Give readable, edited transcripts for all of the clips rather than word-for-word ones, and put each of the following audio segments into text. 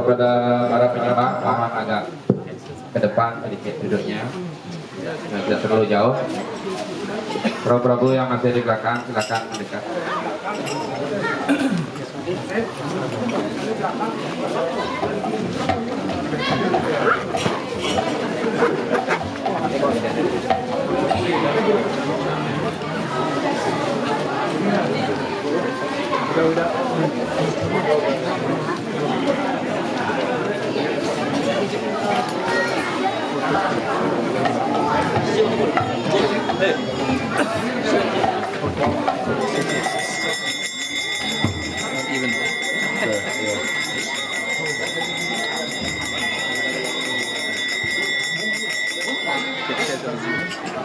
kepada para penyembah mohon agak ke depan sedikit duduknya, tidak terlalu jauh. Prabu yang masih di belakang silakan mendekat. Udah.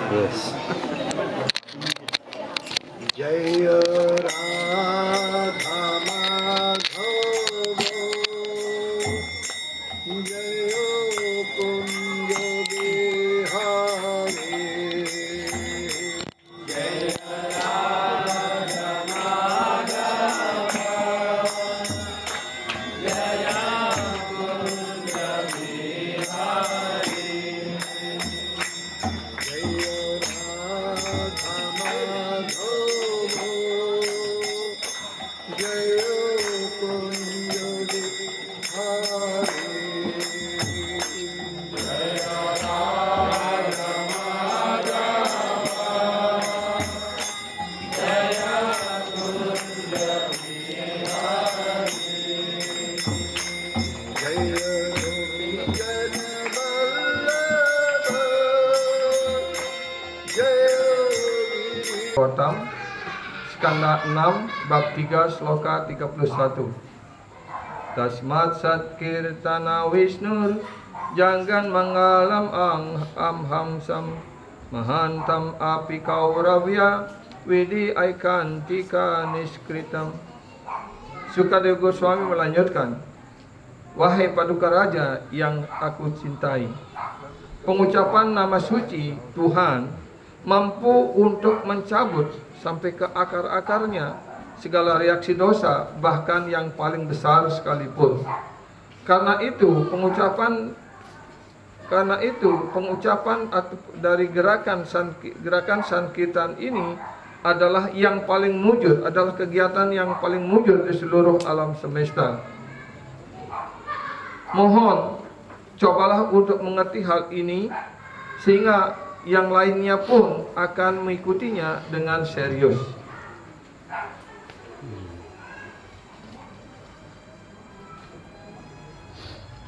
Yes. Jai Radha Madhava Jai Kunja Bihari Jai Radha Madhava Jai Kunja Bihari Gautam, skanda 6, bab 3, sloka 31. Tasmat satkirtana Wishnur, jangan manggalam amhamsam, mahantam api kauravya, widi aikantika niskritam. Sukadeva Goswami melanjutkan, wahai paduka raja yang aku cintai, pengucapan nama suci Tuhan mampu untuk mencabut sampai ke akar-akarnya segala reaksi dosa, bahkan yang paling besar sekalipun. Karena itu pengucapan dari gerakan Sankirtan ini adalah yang paling mujud, adalah kegiatan yang paling mujud di seluruh alam semesta. Mohon cobalah untuk mengerti hal ini sehingga yang lainnya pun akan mengikutinya dengan serius.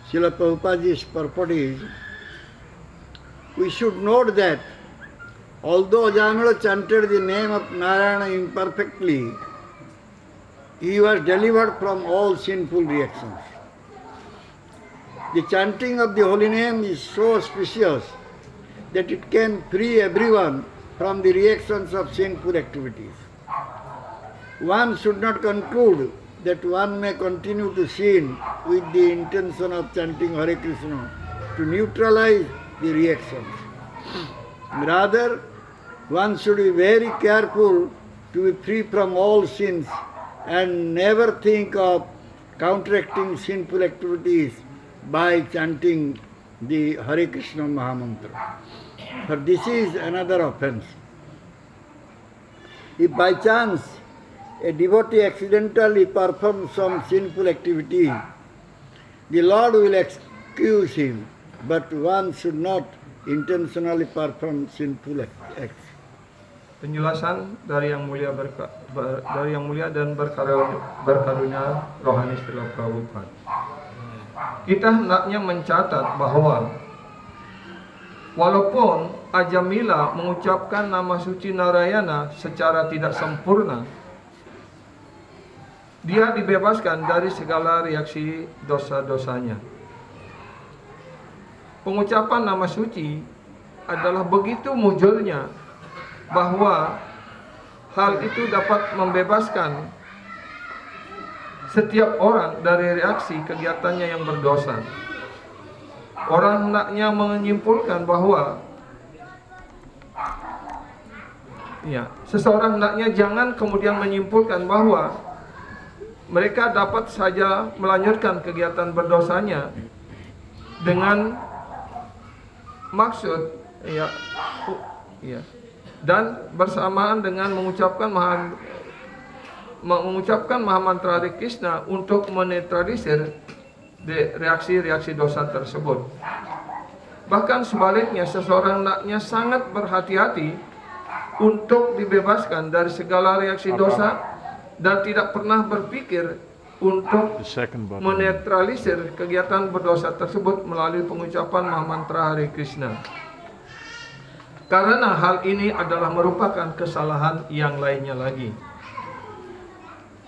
Srila Prabhupada's purport is, we should note that although Ajamila chanted the name of Narayana imperfectly, he was delivered from all sinful reactions. The chanting of the holy name is so auspicious that it can free everyone from the reactions of sinful activities. One should not conclude that one may continue to sin with the intention of chanting Hare Krishna to neutralize the reactions. Rather, one should be very careful to be free from all sins and never think of counteracting sinful activities by chanting the Hare Krishna Mahamantra. For this is another offense. If by chance a devotee accidentally performs some sinful activity, the Lord will excuse him, but one should not intentionally perform sinful acts. Penjelasan dari yang mulia dan berkarunia rohani Srila Prabhupada. Kita hendaknya mencatat bahwa walaupun Ajamila mengucapkan nama suci Narayana secara tidak sempurna, dia dibebaskan dari segala reaksi dosa-dosanya. Pengucapan nama suci adalah begitu mujurnya bahwa hal itu dapat membebaskan setiap orang dari reaksi kegiatannya yang berdosa. Orang hendaknya menyimpulkan bahwa seseorang hendaknya jangan kemudian menyimpulkan bahwa mereka dapat saja melanjutkan kegiatan berdosanya dengan maksud dan bersamaan dengan mengucapkan Mahamantra Hare Krishna untuk menetralisir reaksi-reaksi dosa tersebut. Bahkan sebaliknya, seseorang hendaknya sangat berhati-hati untuk dibebaskan dari segala reaksi dosa dan tidak pernah berpikir untuk menetralisir kegiatan berdosa tersebut melalui pengucapan Mahamantra Hare Krishna. Karena hal ini adalah merupakan kesalahan yang lainnya lagi.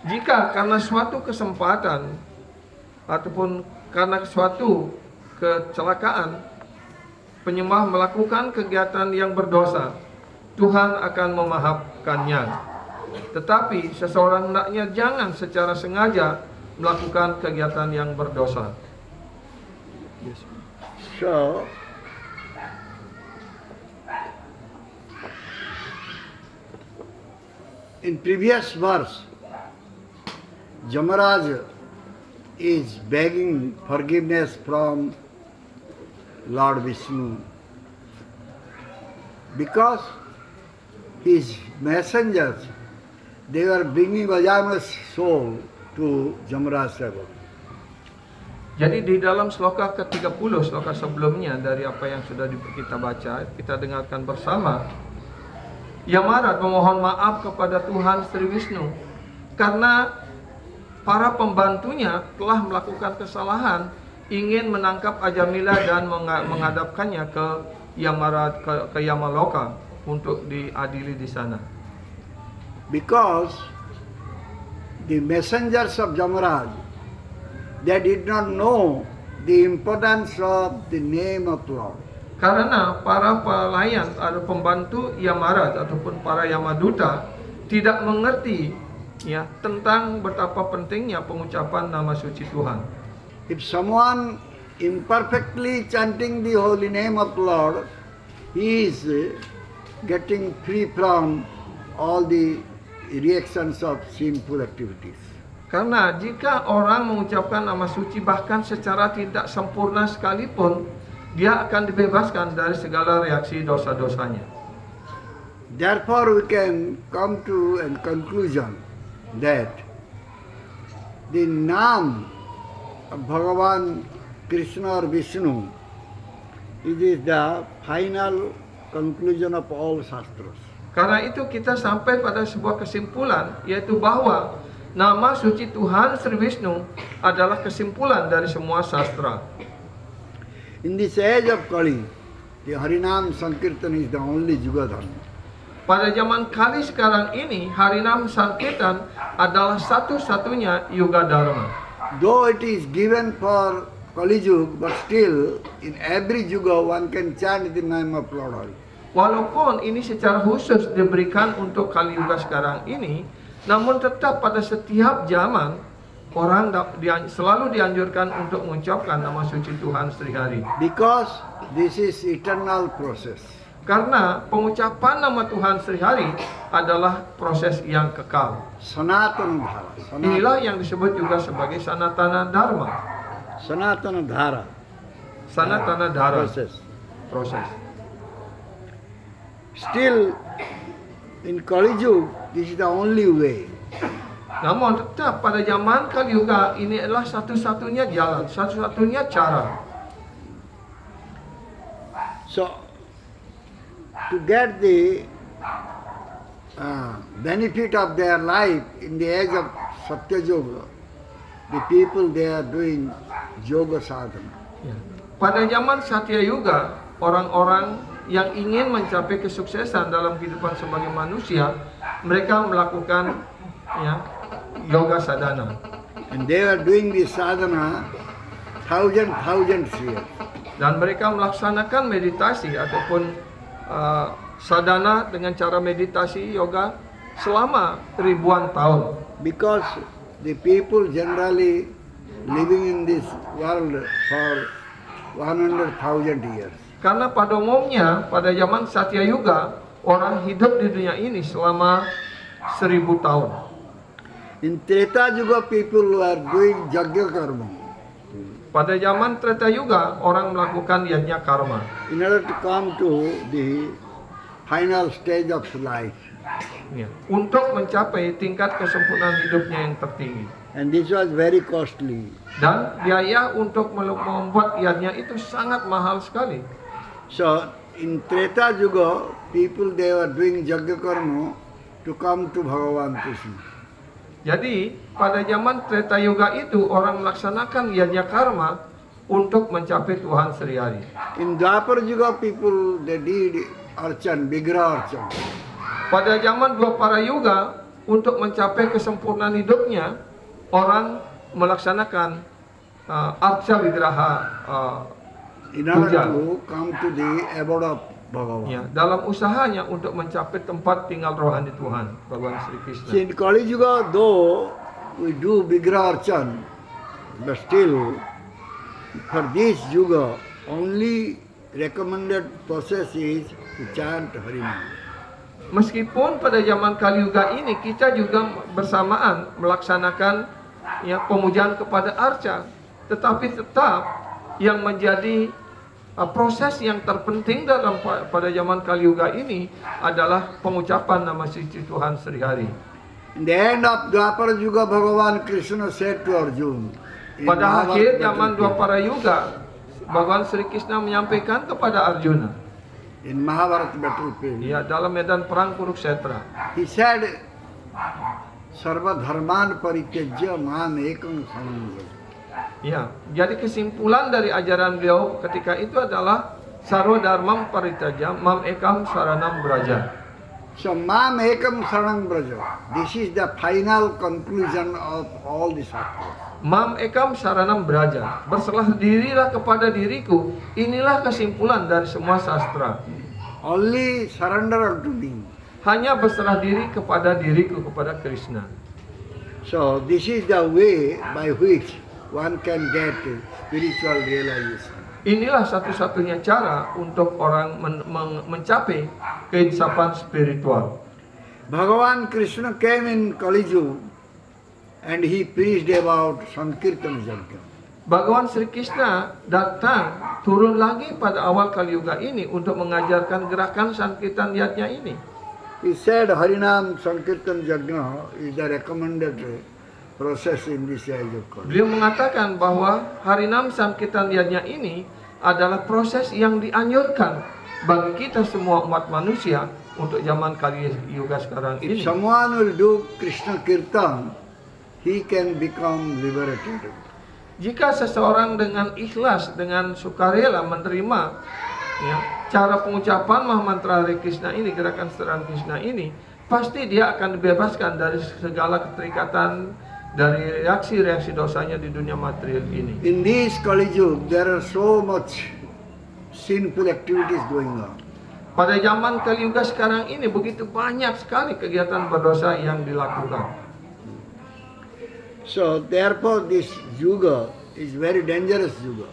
Jika karena suatu kesempatan ataupun karena suatu kecelakaan penyembah melakukan kegiatan yang berdosa, Tuhan akan memaafkannya. Tetapi seseorang hendaknya jangan secara sengaja melakukan kegiatan yang berdosa. So, in previous verse, Yamaraj is begging forgiveness from Lord Vishnu because his messengers, they were bringing Vajrayana's soul to Yamaraj level. Jadi di dalam sloka ke-30, sloka sebelumnya dari apa yang sudah kita baca, kita dengarkan bersama. Yamaraj memohon maaf kepada Tuhan Sri Vishnu karena para pembantunya telah melakukan kesalahan, ingin menangkap Ajamila dan menghadapkannya ke Yamaraj, ke Yamaloka untuk diadili di sana. Because the messengers of Yamaraj, they did not know the importance of the name of Lord. Karena para pelayan atau pembantu Yamaraj ataupun para Yamaduta tidak mengerti tentang betapa pentingnya pengucapan nama suci Tuhan. If someone imperfectly chanting the holy name of Lord, he is getting free from all the reactions of sinful activities. Karena jika orang mengucapkan nama suci bahkan secara tidak sempurna sekalipun, dia akan dibebaskan dari segala reaksi dosa-dosanya. Therefore we can come to a conclusion that the name of Bhagavan Krishna or Vishnu is the final conclusion of all Shastras. Karena itu kita sampai pada sebuah kesimpulan, yaitu bahwa nama suci Tuhan Sri Vishnu adalah kesimpulan dari semua sastra. In this age of Kali, the Harinam Sankirtan is the only Juga Dharma. Pada zaman Kali sekarang ini, Harinam Sankirtan adalah satu-satunya Yuga Dharma. Though it is given for Kali Yuga, but still in every Yuga one can chant the name of Lord Hari. Walaupun ini secara khusus diberikan untuk Kali Yuga sekarang ini, namun tetap pada setiap zaman orang selalu dianjurkan untuk mengucapkan nama suci Tuhan Sri Hari. Because this is eternal process. Karena pengucapan nama Tuhan Sri Hari adalah proses yang kekal. Sanatana Dhara. Inilah yang disebut juga sebagai Sanatana Dharma. Sanatana Dhara. Sanatana Dhara. Process. Still, in Kali Yuga, this is the only way. Namun tetap pada zaman Kali Yuga ini adalah satu-satunya jalan, satu-satunya cara. So, to get the benefit of their life in the age of Satya Yoga, the people they are doing yoga sadhana. Pada zaman Satya Yuga, orang-orang yang ingin mencapai kesuksesan dalam kehidupan sebagai manusia, mereka melakukan yoga sadhana. And they are doing this sadhana thousands years. Dan mereka melaksanakan meditasi ataupun sadhana dengan cara meditasi yoga selama ribuan tahun. Because the people generally living in this world for 100,000 years. Karena pada umumnya pada zaman Satya Yuga orang hidup di dunia ini selama 1000 tahun. In Treta Yuga, people were doing Yajna Karma Pada zaman Treta Yuga, orang melakukan yajna karma in order to come to the final stage of life. ya, untuk mencapai tingkat kesempurnaan hidupnya yang tertinggi. And this was very costly. Dan biaya untuk membuat yajna itu sangat mahal sekali. So, in Treta Yuga, people they were doing Yajna Karma to come to Bhagavan Krishna. Jadi, pada zaman Treta Yuga itu orang melaksanakan yajna karma untuk mencapai Tuhan Sri Hari. In Dwapar Yuga, people they did Archan, Vigraha Archan. Pada zaman Dwapara Yuga, untuk mencapai kesempurnaan hidupnya, orang melaksanakan arca vigraha In order puja. to come to the abode of Bhagavan. Ya, dalam usahanya untuk mencapai tempat tinggal rohani Tuhan, Bhagavan Sri Krishna. See, in Kali Yuga, though we do Vigraha Archan, but still, for this Yuga, only recommended process is to chant Harinam. Meskipun pada zaman Kali Yuga ini kita juga bersamaan melaksanakan ya pemujaan kepada arca, tetapi tetap yang menjadi proses yang terpenting dalam pada zaman Kali Yuga ini adalah pengucapan nama suci Tuhan Sri Hari. In the end of Dwapara Yuga, Bhagavan Krishna said to Arjuna, in Pada Mahabharata akhir zaman battlefield, Dwapara Yuga, Bhagavan Sri Krishna menyampaikan kepada Arjuna, in Mahabharata battlefield, ya dalam medan perang Kurukshetra, he said, Sarva dharman parityajya mam ekam saranam vraja. ya, jadi kesimpulan dari ajaran beliau ketika itu adalah sarwa dharmam paritaja mam ekam saranam braja. So, mam ekam saranam vraja. This is the final conclusion of all the shastras. Mam ekam saranam braja. Berserah dirilah kepada diriku. Inilah kesimpulan dari semua sastra. Only surrender unto me. Hanya berserah diri kepada diriku, kepada Krishna. So, this is the way by which one can get spiritual realization. Inilah satu-satunya cara untuk orang mencapai keinsapan spiritual. Bhagavan Krishna came in Kali Yuga and he preached about Sankirtan Yajna. Bhagavan Sri Krishna datang turun lagi pada awal Kali Yuga ini untuk mengajarkan gerakan Sankirtan Yajna ini. He said Harinam Sankirtan Yajna is the recommended process in this age of Kali. Beliau mengatakan bahwa Harinam Sankirtan Yajna ini adalah proses yang dianjurkan bagi kita semua umat manusia untuk zaman Kali Yuga sekarang If ini. someone will do Krishna Kirtan, he can become liberated. Jika seseorang dengan ikhlas, dengan sukarela menerima ya, cara pengucapan Mahamantra Hare Krishna ini, gerakan seteran Krishna ini, pasti dia akan dibebaskan dari segala keterikatan, dari reaksi-reaksi dosanya di dunia material ini. In this Kali Yuga, there are so much sinful activities going on. Pada zaman Kali Yuga sekarang ini begitu banyak sekali kegiatan berdosa yang dilakukan. So therefore this Yuga is very dangerous Yuga.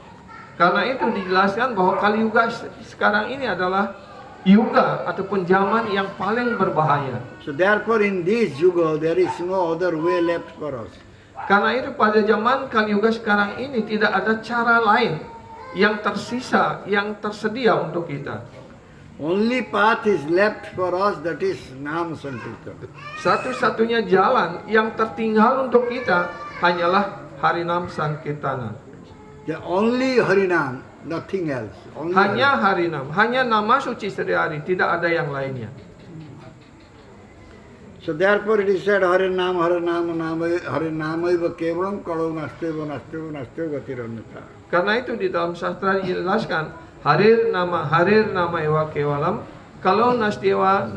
Karena itu dijelaskan bahwa Kali Yuga sekarang ini adalah yuga ataupun zaman yang paling berbahaya. So therefore in this Yuga there is no other way left for us. Karena itu pada zaman Kali Yuga sekarang ini tidak ada cara lain yang tersisa, yang tersedia untuk kita. Only path is left for us, that is Nam Sankirtan. Satu-satunya jalan yang tertinggal untuk kita hanyalah Harinam Sankirtana. The only Harinam, nothing else. Only Hanya Harinam. Harinam, hanya nama suci Sri Hari, tidak ada yang lainnya. So therefore it is said Harinam, Harinam, Harinamaiva kevalam kalau nasteva gatirannatha. Karena itu di dalam sastra dijelaskan Harir nama ewa kewalam, kalau nastewa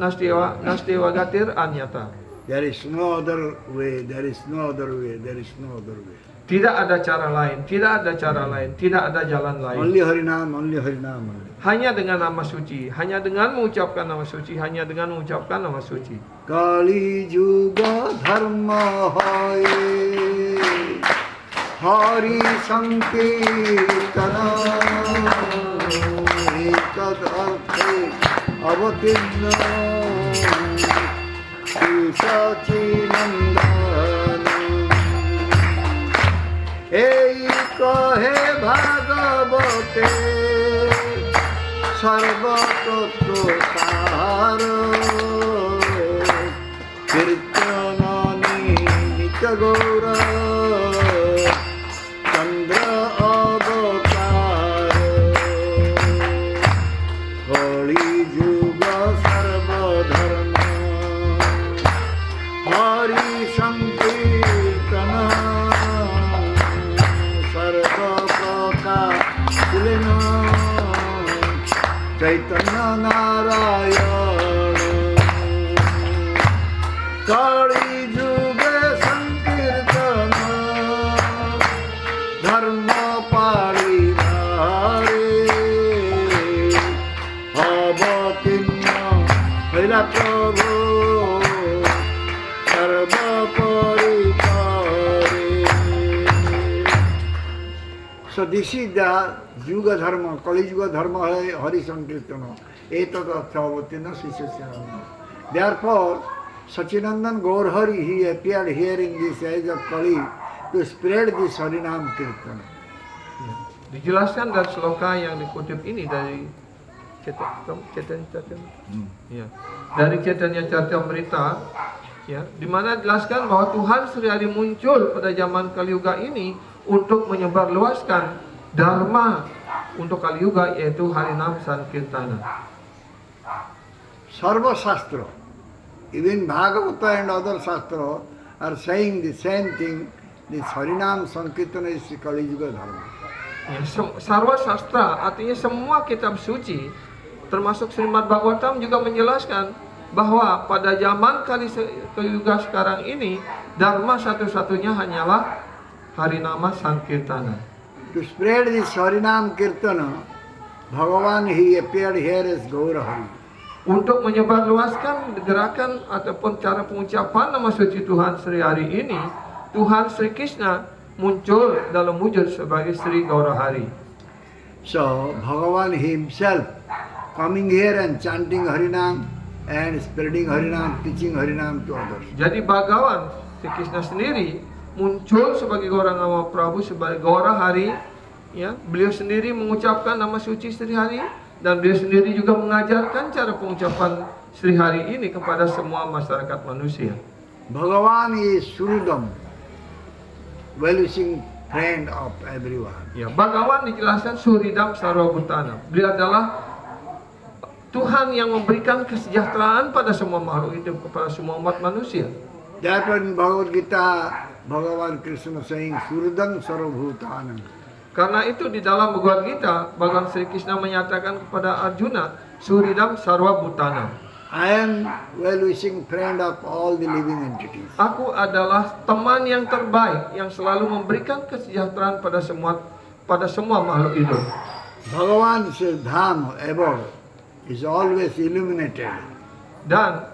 gatir anyata. There is no other way, there is no other way, there is no other way. Tidak ada cara lain, tidak ada cara lain, tidak ada jalan lain. Only Harinam, only Harinam. Only. Hanya dengan nama suci, hanya dengan mengucapkan nama suci, hanya dengan mengucapkan nama suci. Kali Yuga Dharma Hai Hari Sankirtana Ekad Arthe Avatinna Sachi Nandana এই কহে ভাগবতে সর্বতত্ত্ব সার কীর্তনী নিত গৌর চন্দ্র অবতার কলি যুগ সর্বধর্ম হরি সংকীর্তন সর্বপ্রকাশিলেন চৈতন্য নারায়ণ কলি যুগে সংকীর্তন ধর্ম পারিবারে অবতীর্ণ হইলা প্রভু সর্বপরিকরে। So this is the Yuga Dharma, Kali Yuga Dharma hai Hari Sankirtana. Etat Athavatena Sisasyananda. Therefore, Sachinandan Gaurhari, he appeared here in this age of Kali to spread this Harinam Kirtana. Dijelaskan dari sloka yang dikutip ini dari Chaitanya ya, dari Chaitanya Charitamrita ya, di mana dijelaskan bahwa Tuhan Sri Hari muncul pada zaman Kali Yuga ini untuk menyebarluaskan dharma untuk Kali Yuga, yaitu Harinam Sankirtana. Sarva Shastra, even Bhagavata and other Shastra are saying the same thing. This Harinam Sankirtana is the Kali Yuga Dharma. Ya, Sarwa Sastra artinya semua kitab suci, termasuk Srimad Bhagavatam juga menjelaskan bahwa pada zaman Kali Yuga sekarang ini, dharma satu-satunya hanyalah Harinama Sankirtana. To spread this Harinam Kirtana, Bhagavan he appeared here as Gaurahari. Untuk menyebarluaskan gerakan ataupun cara pengucapan nama suci Tuhan Sri Hari ini, Tuhan Sri Krishna muncul dalam wujud sebagai Sri Gaurahari. So Bhagavan himself coming here and chanting Harinam and spreading Harinam, teaching Harinam to others. Jadi Bhagavan Sri Krishna sendiri muncul sebagai Gauranga Prabhu, sebagai Gaurahari, ya. Beliau sendiri mengucapkan nama suci Sri Hari dan beliau sendiri juga mengajarkan cara pengucapan Sri Hari ini kepada semua masyarakat manusia. Bhagavan is Surudam, well-wishing friend of everyone. Ya, Bhagavan dijelaskan Suridam Sarvabhutana. Beliau adalah Tuhan yang memberikan kesejahteraan pada semua makhluk hidup, kepada semua umat manusia. Therefore in Bhagavad Gita, Bhagavan Krishna saying Surudam Sarvabhutanam. Karena itu di dalam Bhagavad Gita, Bhagavan Sri Krishna menyatakan kepada Arjuna, Suridam Sarvabhutana. I am well-wishing friend of all the living entities. Aku adalah teman yang terbaik yang selalu memberikan kesejahteraan pada semua makhluk hidup. Bhagavan's dham above is always illuminated. Dan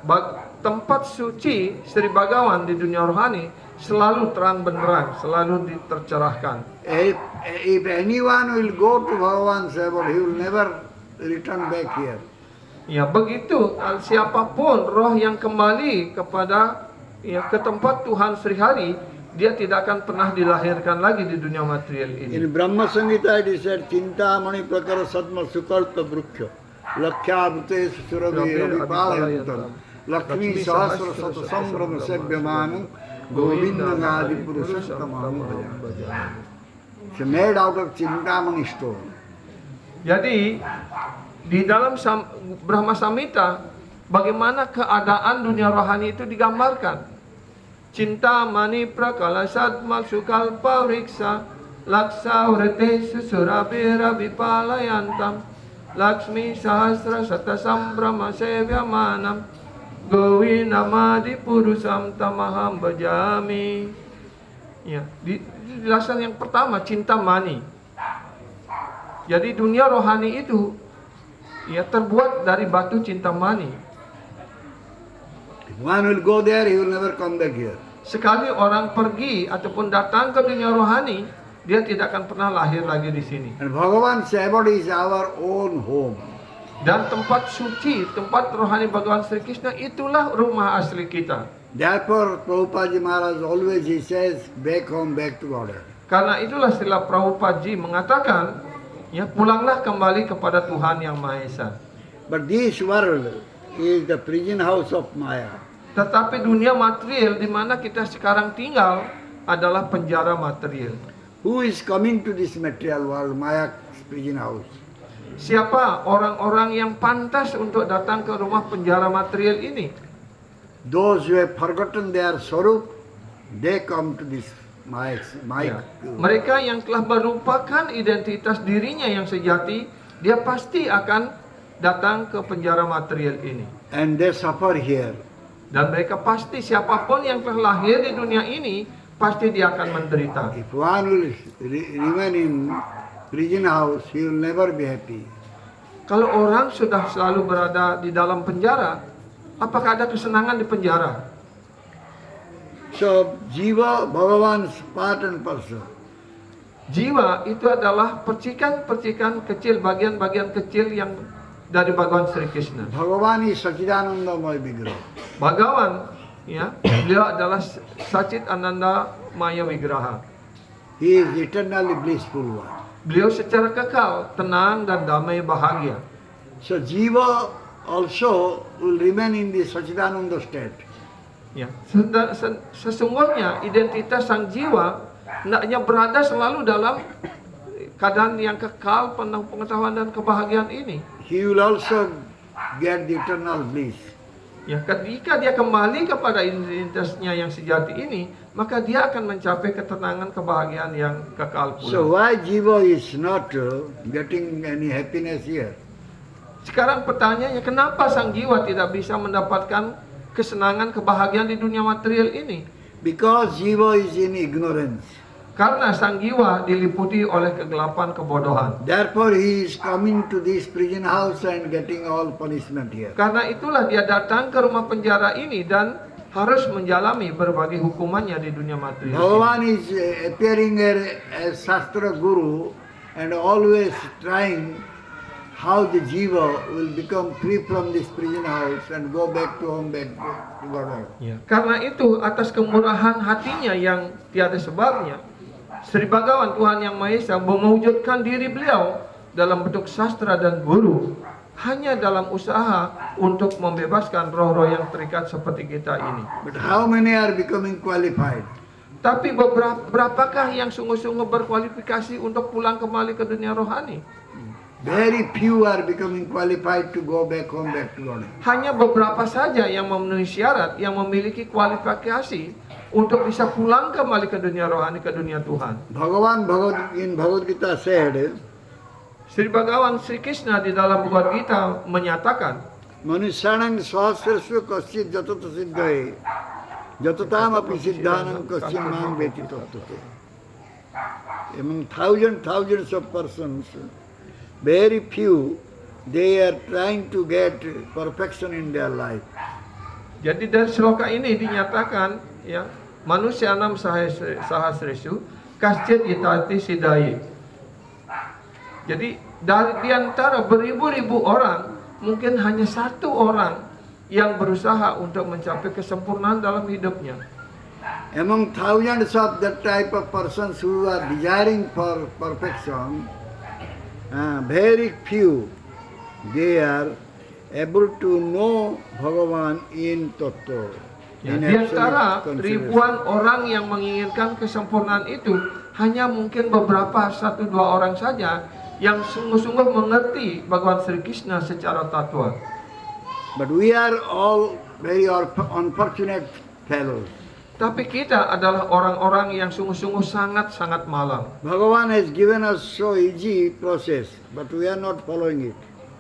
tempat suci Sri Bhagavan di dunia rohani selalu terang benderang, selalu tercerahkan. If anyone will go to Bhagavan's abode, he will never return back here. Ya, begitu siapapun roh yang kembali kepada ke tempat Tuhan Sri Hari, dia tidak akan pernah dilahirkan lagi di dunia material ini. In Brahma Samhita it is said, Cinta Mani Prakara Satma Sukalpa Brukhya Lakhyabhute Surabhi Abhipalayantam Lakshmi Sahasra Sata Sambrama Sebhyamanam Govinda Nadi Purushottamam Bhajam. It's made out of Chintamani stone. Jadi di dalam Brahma Samhita, bagaimana keadaan dunia rohani itu digambarkan. Cinta mani prakala satma sukalpa riksa laksa urete susurabira vipalayantam Lakshmi sahasra sata sambrama sevyamanam Govinamadi purusam tamaham bhajami. Ya, dijelaskan yang pertama cinta mani. Jadi dunia rohani itu ya terbuat dari batu cinta mani. If one will go there, he will never come back here. Sekali orang pergi ataupun datang ke dunia rohani, dia tidak akan pernah lahir lagi di sini. And Bhagavan's abode is our own home. Dan tempat suci, tempat rohani Bhagavan Sri Krishna itulah rumah asli kita. Therefore, Prabhupada Maharaj always he says, back home, back to Godhead. Karena itulah Srila Prabhupada Ji mengatakan, ya, pulanglah kembali kepada Tuhan Yang Maha Esa. But this world is the prison house of Maya. Tetapi dunia material di mana kita sekarang tinggal adalah penjara material. Who is coming to this material world, Maya's prison house? Siapa orang-orang yang pantas untuk datang ke rumah penjara material ini? Those who have forgotten their Swarup, they come to this Maya. Ya. Mereka yang telah melupakan identitas dirinya yang sejati, dia pasti akan datang ke penjara material ini. And they suffer here. Dan mereka pasti, siapapun yang telah lahir di dunia ini, pasti dia akan menderita. If one will remain in prison house, he will never be happy. Kalau orang sudah selalu berada di dalam penjara, apakah ada kesenangan di penjara? So, Jiva, Bhagavan's part and parcel. Jiwa itu adalah percikan-percikan kecil, bagian-bagian kecil yang dari Bhagavan Sri Krishna. Bhagavan is Sachidanandamaya Vigraha. Bhagavan, ya, beliau adalah Sachit Ananda Maya Vigraha. He is eternally blissful one. Beliau secara kekal, tenang dan damai bahagia. So, Jiva also will remain in the Sachidananda state. Ya, sesungguhnya identitas sang jiwa hendaknya berada selalu dalam keadaan yang kekal, penuh pengetahuan dan kebahagiaan ini. He will also get the eternal bliss. Ya, ketika dia kembali kepada identitasnya yang sejati ini, maka dia akan mencapai ketenangan, kebahagiaan yang kekal pula. So why Jiva is not getting any happiness here? Sekarang pertanyaannya, kenapa sang jiwa tidak bisa mendapatkan kesenangan, kebahagiaan di dunia material ini? Because Jiva is in ignorance. Karena sang jiwa diliputi oleh kegelapan, kebodohan. Therefore he is coming to this prison house and getting all punishment here. Karena itulah dia datang ke rumah penjara ini dan harus menjalani berbagai hukumannya di dunia material. Bhagavan is appearing as Shastra Guru and always trying how the Jiva will become free from this prison house and go back to home, back to Godhead. Ya. Karena itu atas kemurahan hatinya yang tiada sebabnya, Sri Bhagavan Tuhan Yang Maha Esa mewujudkan diri beliau dalam bentuk sastra dan guru hanya dalam usaha untuk membebaskan roh-roh yang terikat seperti kita ini. But how many are becoming qualified? Tapi berapakah yang sungguh-sungguh berkualifikasi untuk pulang kembali ke dunia rohani? Very few are becoming qualified to go back home, back to Godhead. Hanya beberapa saja yang memenuhi syarat, yang memiliki kualifikasi untuk bisa pulang kembali ke dunia rohani, ke dunia Tuhan. Bhagavan in Bhagavad Gita said, Sri Bhagavan Sri Krishna di dalam Bhagavad Gita menyatakan, Manusyanang sahasrasu kasyid jatata siddhaye jatatam api siddhanam kasyid mam veti tattate. Among thousands of persons, very few, they are trying to get perfection in their life. Jadi dari sloka ini dinyatakan, ya, manusia enam sahasresu kasyid itati siddhaye. Jadi di antara beribu-ribu orang, mungkin hanya satu orang yang berusaha untuk mencapai kesempurnaan dalam hidupnya. Among thousands of that type of persons who are desiring for perfection, very few, they are able to know Bhagavan in Tattva. Ya, di antara ribuan orang yang menginginkan kesempurnaan itu, hanya mungkin beberapa, 1-2 orang saja yang sungguh-sungguh mengerti Bhagavan Sri Krishna secara tatwa. But we are all very unfortunate fellows. Tapi kita adalah orang-orang yang sungguh-sungguh sangat-sangat malang. Bhagavan has given us so easy process, but we are not following it.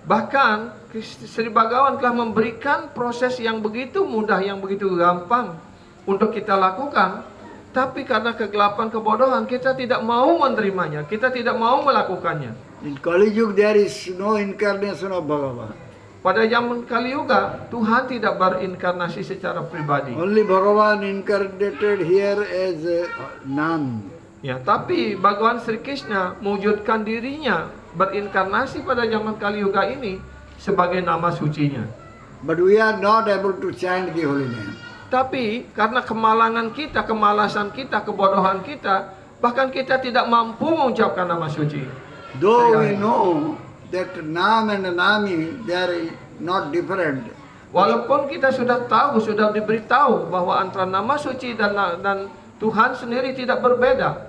Bahkan Sri Bhagavan telah memberikan proses yang begitu mudah, yang begitu gampang untuk kita lakukan. Tapi karena kegelapan, kebodohan, kita tidak mau menerimanya, kita tidak mau melakukannya. In Kali Yuga there is no incarnation of Bhagavan. Pada zaman Kali Yuga, Tuhan tidak berinkarnasi secara pribadi. Only Bhagavan incarnated here as a nun. Ya, tapi Bhagavan Sri Krishna mewujudkan dirinya berinkarnasi pada zaman Kali Yuga ini sebagai nama sucinya. But we are not able to chant the holy name. Tapi karena kemalangan kita, kemalasan kita, kebodohan kita, Bahkan kita tidak mampu mengucapkan nama suci. Though we Sri Hari. know that Nam and Nami, they are not different. Walaupun kita sudah tahu, sudah diberitahu bahwa antara nama suci dan Tuhan sendiri tidak berbeda.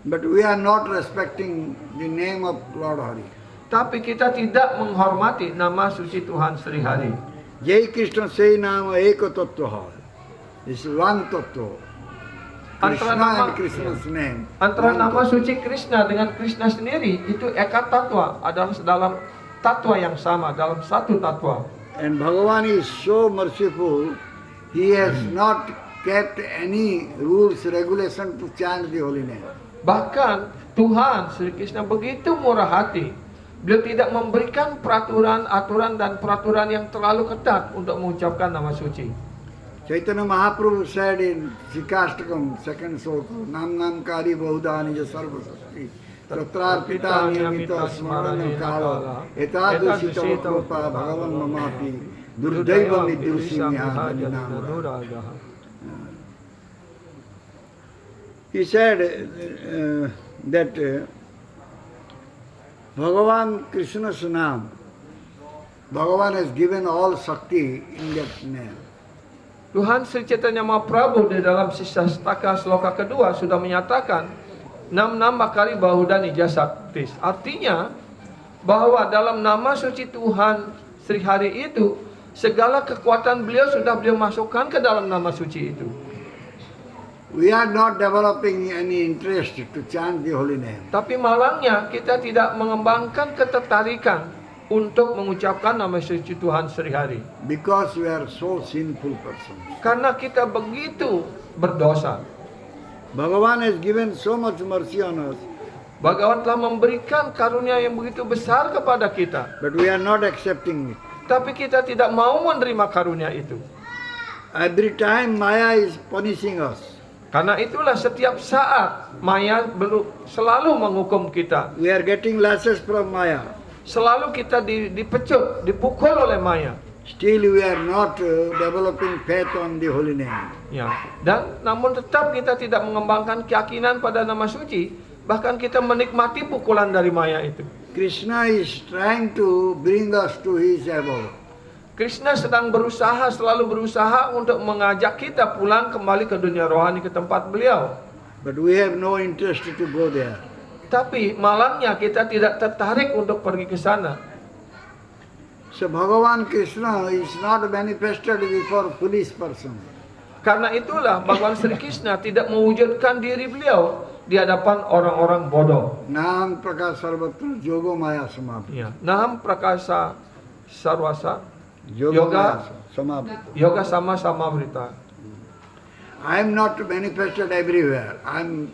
But we are not respecting the name of Lord Hari. Tapi kita tidak menghormati nama suci Tuhan Sri Hari. Jai Krishna Sei Nama Eka Tattva hai. This is one Tattva. Antara Krishna nama, and Krishna's name. antara One nama tattva. suci Krishna dengan Krishna sendiri itu eka tatwa, adalah dalam tatwa yang sama, dalam satu tatwa. And Bhagavan is so merciful, he has not kept any rules, regulation to chant the holy name. Bahkan Tuhan Sri Krishna begitu murah hati. Beliau tidak memberikan peraturan, aturan dan peraturan yang terlalu ketat untuk mengucapkan nama suci. Chaitanya Mahaprabhu said in Sikastakam, second sloka, Nam Nam Kari Bahudani Sarva Sasti, Tatrar Pita Niyamita Smarana Kala, Etadusita Vakrupa Bhagavan Mamati, Durdaiva Midrusi Mihadani Namara. He said that Bhagavan Krishna's name, Bhagavan has given all Shakti in that name. Tuhan Sri Chaitanya Mahaprabhu di dalam sisa staka sloka kedua sudah menyatakan Nam Nam Makari Bahudani Jasaktis. Artinya bahwa dalam nama suci Tuhan Sri Hari itu segala kekuatan beliau sudah beliau masukkan ke dalam nama suci itu. We are not developing any interest to chant the holy name. Tapi malangnya kita tidak mengembangkan ketertarikan untuk mengucapkan nama suci Tuhan Sri Hari. Because we are so sinful persons. Karena kita begitu berdosa. Bhagavan has given so much mercy on us, Bhagavan telah memberikan karunia yang begitu besar kepada kita. but we are not accepting it. Tapi kita tidak mau menerima karunia itu. Every time Maya is punishing us. Karena itulah setiap saat Maya selalu menghukum kita. We are getting lashes from Maya. Selalu kita dipecut, dipukul oleh Maya. Still we are not developing faith on the holy name. Ya. Dan namun tetap kita tidak mengembangkan keyakinan pada nama suci. Bahkan kita menikmati pukulan dari Maya itu. Krishna is trying to bring us to his abode. Krishna sedang selalu berusaha untuk mengajak kita pulang kembali ke dunia rohani, ke tempat beliau. But we have no interest to go there. Tapi malangnya kita tidak tertarik untuk pergi ke sana. So Bhagavan Krishna is not manifested before foolish person. Karena itulah Bhagavan Sri Krishna tidak mewujudkan diri beliau di hadapan orang-orang bodoh. Nam Prakash Sarvatra Yoga Maya Samapti. Ya. Naham Prakasa Sarwasa Yoga Yoga. Maya Samapti. Yoga sama-sama berita. I am not manifested everywhere. I am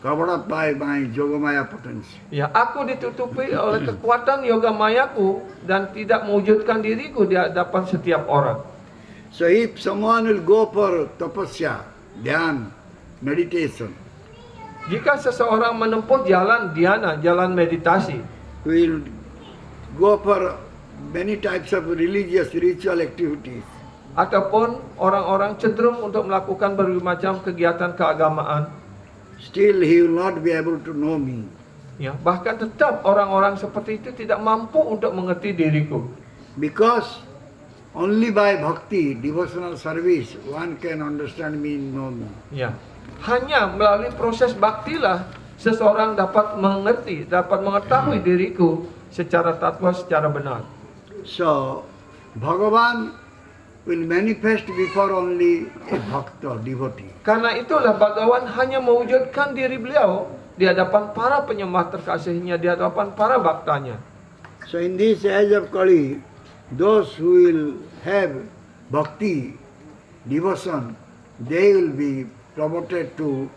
covered up by my Yogamaya potency. Ya, aku ditutupi oleh kekuatan yoga mayaku dan tidak mewujudkan diriku di hadapan setiap orang. So if someone will go for tapasya, dhyan, meditation, Jika seseorang menempuh jalan dhyana, jalan meditasi, will go for many types of religious ritual activities, ataupun orang-orang cenderung untuk melakukan berbagai macam kegiatan keagamaan, still he will not be able to know me. ya, bahkan tetap orang-orang seperti itu tidak mampu untuk mengerti diriku. Because only by bhakti, devotional service, one can understand me and know me. Ya, hanya melalui proses baktilah seseorang dapat mengerti, dapat mengetahui diriku secara tatwa, secara benar. So, Bhagavan will manifest before only a bhakta, devotee. Karena itulah Bhagawan hanya mewujudkan diri beliau di hadapan para penyembah terkasihnya, di hadapan para baktanya. So in this age of Kali, those who will have bhakti, devotion, they will be promoted to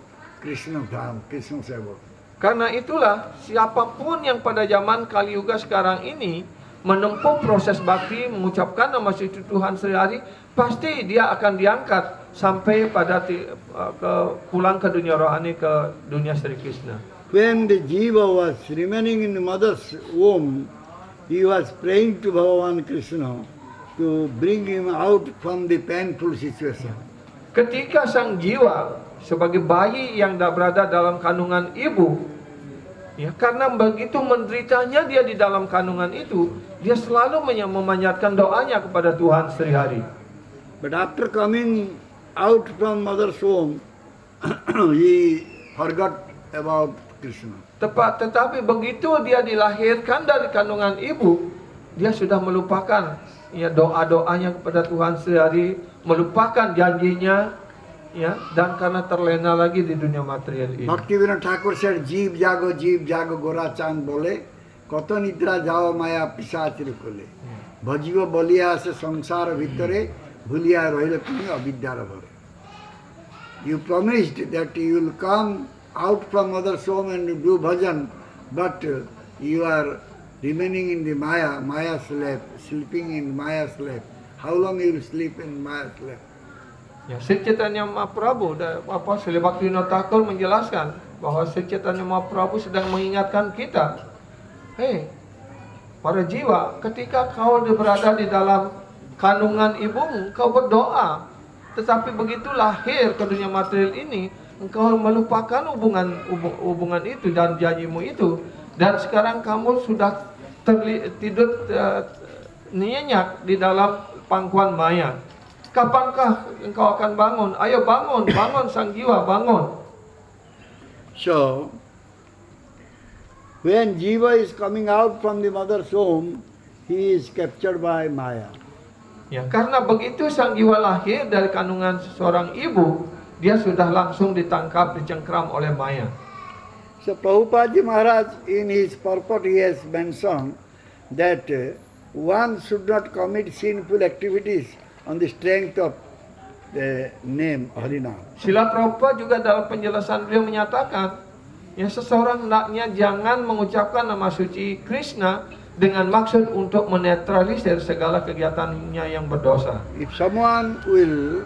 Krishna Dham, Krishna Seva. Karena itulah siapapun yang pada zaman Kali Yuga sekarang ini menempuh proses bakti, mengucapkan nama suci Tuhan Sri Hari, pasti dia akan diangkat sampai pada pulang ke dunia rohani, ke dunia Sri Krishna. When the jiva was remaining in the mother's womb, he was praying to Bhagavan Krishna to bring him out from the painful situation. Ketika sang jiwa sebagai bayi yang tidak berada dalam kandungan ibu. Ya, karena begitu menderitanya dia di dalam kandungan itu, dia selalu memanjatkan doanya kepada Tuhan sehari-hari. But after coming out from mother's womb, he forgot about Krishna. Tetapi begitu dia dilahirkan dari kandungan ibu, dia sudah melupakan ya doa-doanya kepada Tuhan sehari, melupakan janjinya, ya, dan karena terlena lagi di dunia material ini. Bhaktivinoda Thakur said, Jeev jago gora chand bole, koto nidra jao maya pisachir kole. Bhajiva boliya se samsara bhitare, bhuliya rohila tumi avidyara bhare. You promised that you will come out from mother's womb and do bhajan, but you are remaining in the Maya's lap, sleeping in Maya's lap. How long you will sleep in Maya's lap? Ya, Sri Chaitanya Mahaprabhu, Sri Bhaktivinoda Thakur menjelaskan bahwa Sri Chaitanya Mahaprabhu sedang mengingatkan kita, hei, para jiwa, ketika kau berada di dalam kandungan ibumu, kau berdoa, tetapi begitu lahir ke dunia material ini, engkau melupakan hubungan itu dan janjimu itu, dan sekarang kamu sudah tidur nyenyak di dalam pangkuan maya. Kapankah engkau akan bangun? Ayo bangun, bangun sang jiwa, bangun. So, when Jiva is coming out from the mother's womb, he is captured by Maya. Ya, karena begitu sang jiwa lahir dari kandungan seorang ibu, dia sudah langsung ditangkap, dicengkram oleh Maya. So Prabhupada Maharaj in his purport he has mentioned that one should not commit sinful activities on the strength of the name Harinam. Srila Prabhupada juga dalam penjelasan beliau menyatakan, ya, seseorang hendaknya jangan mengucapkan nama suci Krishna dengan maksud untuk menetralisir segala kegiatannya yang berdosa. If someone will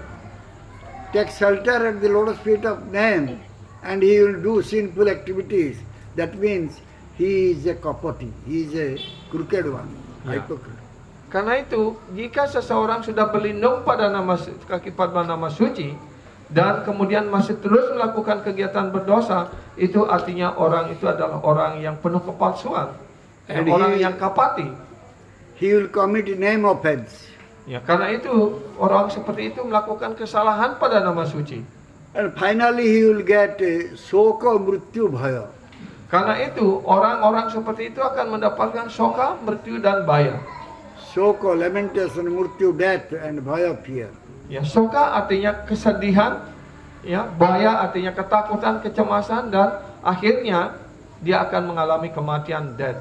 take shelter at the lotus feet of name and he will do sinful activities, that means he is a kapati, he is a crooked one, hypocrite. Karena itu, jika seseorang sudah berlindung pada kaki padma nama suci dan kemudian masih terus melakukan kegiatan berdosa, itu artinya orang itu adalah orang yang penuh kepalsuan, orang yang kapati. He will commit name offense. Ya, karena itu orang seperti itu melakukan kesalahan pada nama suci. And finally he will get soka mrityu bhaya. Karena itu orang-orang seperti itu akan mendapatkan soka, mrityu dan baya. Soka, lamentation, mrityu, death, and bhaya, fear. Ya, soka artinya kesedihan, ya, baya artinya ketakutan, kecemasan, dan akhirnya dia akan mengalami kematian, death,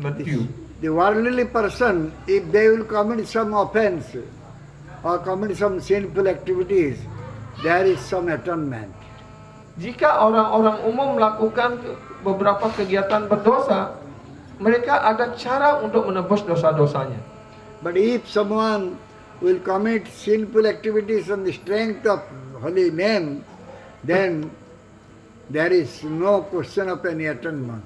mrityu. The worldly person, if they will commit some offense or commit some sinful activities, there is some atonement. Jika orang-orang umum melakukan beberapa kegiatan berdosa, mereka ada cara untuk menebus dosa-dosanya. But if someone will commit sinful activities on the strength of holy name, then there is no question of any atonement.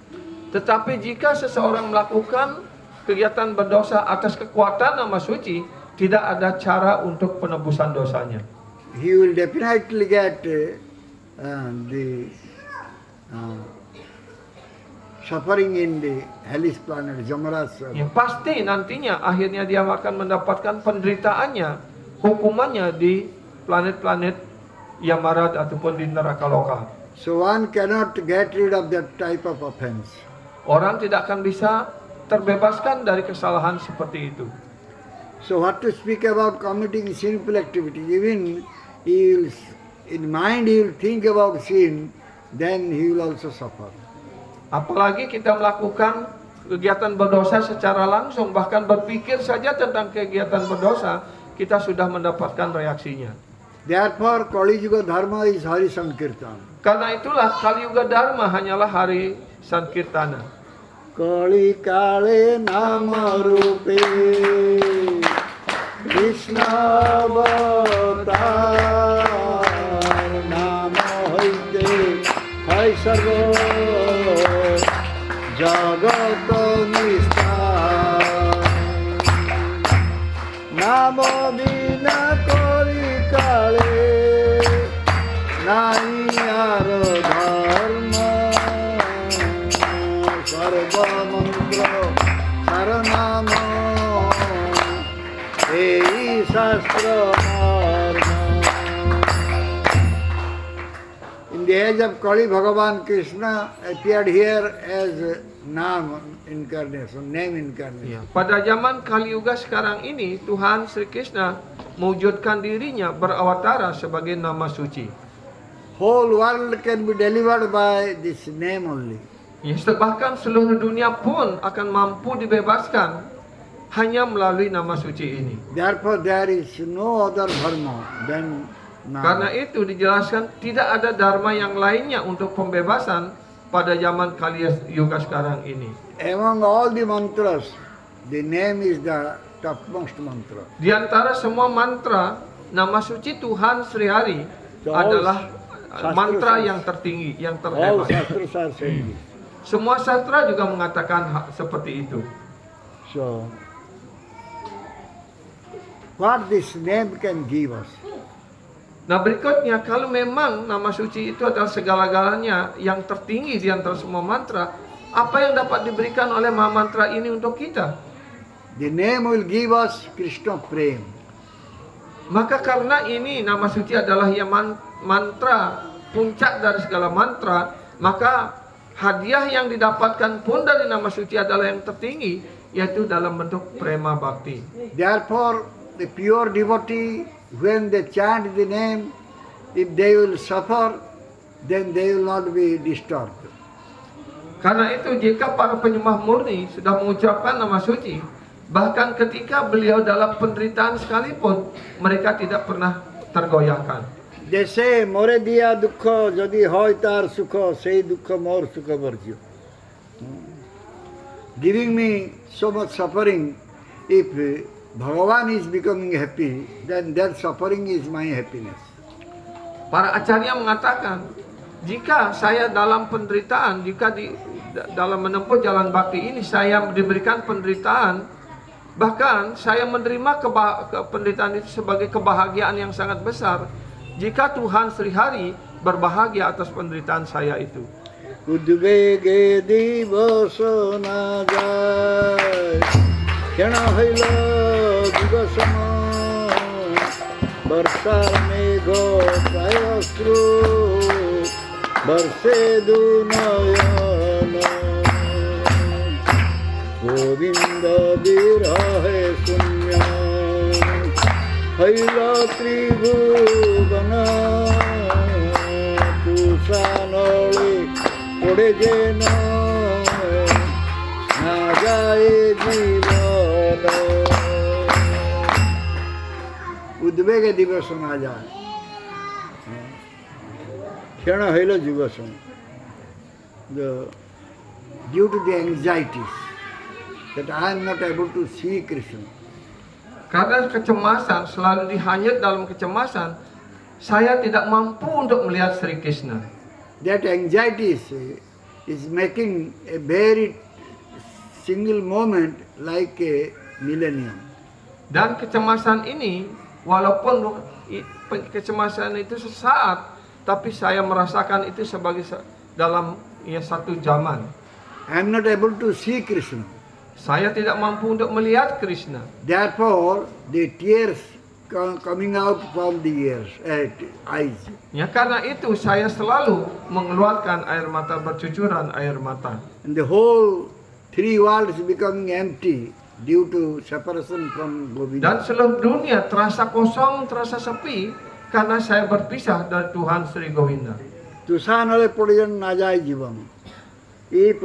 Tetapi jika seseorang melakukan kegiatan berdosa atas kekuatan nama suci, tidak ada cara untuk penebusan dosanya. He will definitely get the suffering in the hellish planet, Jamaraj. Ya, pasti nantinya akhirnya dia akan mendapatkan penderitaannya, hukumannya di planet-planet Yamarad ataupun di neraka lokal. So one cannot get rid of that type of offense. Orang tidak akan bisa terbebaskan dari kesalahan seperti itu. So what to speak about committing sinful activities? Even he will, in mind he will think about sin, then he will also suffer. Apalagi kita melakukan kegiatan berdosa secara langsung, bahkan berpikir saja tentang kegiatan berdosa, kita sudah mendapatkan reaksinya. Therefore, Kali Yuga Dharma is Hari Sankirtan. Karena itulah Kali Yuga Dharma hanyalah hari Sankirtana. Kali Kale Nama Rupe Krishna Avatar Nama Hoite Hai Sarva Jagat Nistar Nama Bina Kali Kale नाईयार धर्म सर्व मंत्र सरनाम एई शास्त्र मर्म. In the age of Kali, Bhagavan Krishna appeared here as Nam incarnation, name incarnation. Pada zaman Kali Yuga sekarang ini, Tuhan Sri Krishna mewujudkan dirinya berawatara sebagai nama suci. Whole world can be delivered by this name only. Yes, bahkan seluruh dunia pun akan mampu dibebaskan hanya melalui nama suci ini. Therefore, there is no other dharma than Nam. Karena itu dijelaskan tidak ada dharma yang lainnya untuk pembebasan pada zaman Kali Yuga sekarang ini. Among all the mantras, the name is the topmost mantra. Di antara semua mantra, nama suci Tuhan Sri Hari adalah mantra yang tertinggi, yang All terhebat. shastras are saying this. Semua sastra juga mengatakan seperti itu. So, what this name can give us? Nah berikutnya, kalau memang nama suci itu adalah segala-galanya yang tertinggi di antara semua mantra, apa yang dapat diberikan oleh mantra ini untuk kita? The name will give us Krishna Prem. Maka karena ini nama suci adalah yang mantra, puncak dari segala mantra, maka hadiah yang didapatkan pun dari nama suci adalah yang tertinggi, yaitu dalam bentuk prema bhakti. Therefore, the pure devotee, when they chant the name, if they will suffer, then they will not be disturbed. Karena itu jika para penyembah murni sudah mengucapkan nama suci, bahkan ketika beliau dalam penderitaan sekalipun, mereka tidak pernah tergoyahkan. They say, more diya dukha, jadi hoy tar sukha, sei dukha more sukha varjyo. Giving me so much suffering, if Bhagavan is becoming happy, then that suffering is my happiness. Para acarya mengatakan, jika saya dalam penderitaan, jika dalam menempuh jalan bakti ini saya diberikan penderitaan, bahkan saya menerima penderitaan itu sebagai kebahagiaan yang sangat besar, jika Tuhan Sri Hari berbahagia atas penderitaan saya itu. Udvege divasa na jay, kena haila divasama, barsar megho prayastru, barse dunayana, Govinda virahe sunya, haila tribhuvana, tusanoli pode jena, na jaye jivana. Udvege divasa na jay, kena haila divasana. Due to the anxieties that I am not able to see Krishna. Karena kecemasan, selalu dihanyut dalam kecemasan, saya tidak mampu untuk melihat Sri Krishna. That anxiety is making a very single moment like a millennium. Dan kecemasan ini, walaupun kecemasan itu sesaat, tapi saya merasakan itu sebagai dalam satu zaman. I am not able to see Krishna. Saya tidak mampu untuk melihat Krishna. Therefore, the tears coming out from the eyes. Ya, karena itu saya selalu mengeluarkan air mata, bercucuran air mata. And the whole three worlds becoming empty due to separation from Govinda. Dan seluruh dunia terasa kosong, terasa sepi karena saya berpisah dari Tuhan Sri Govinda. Tusanale podijan najai jivam. If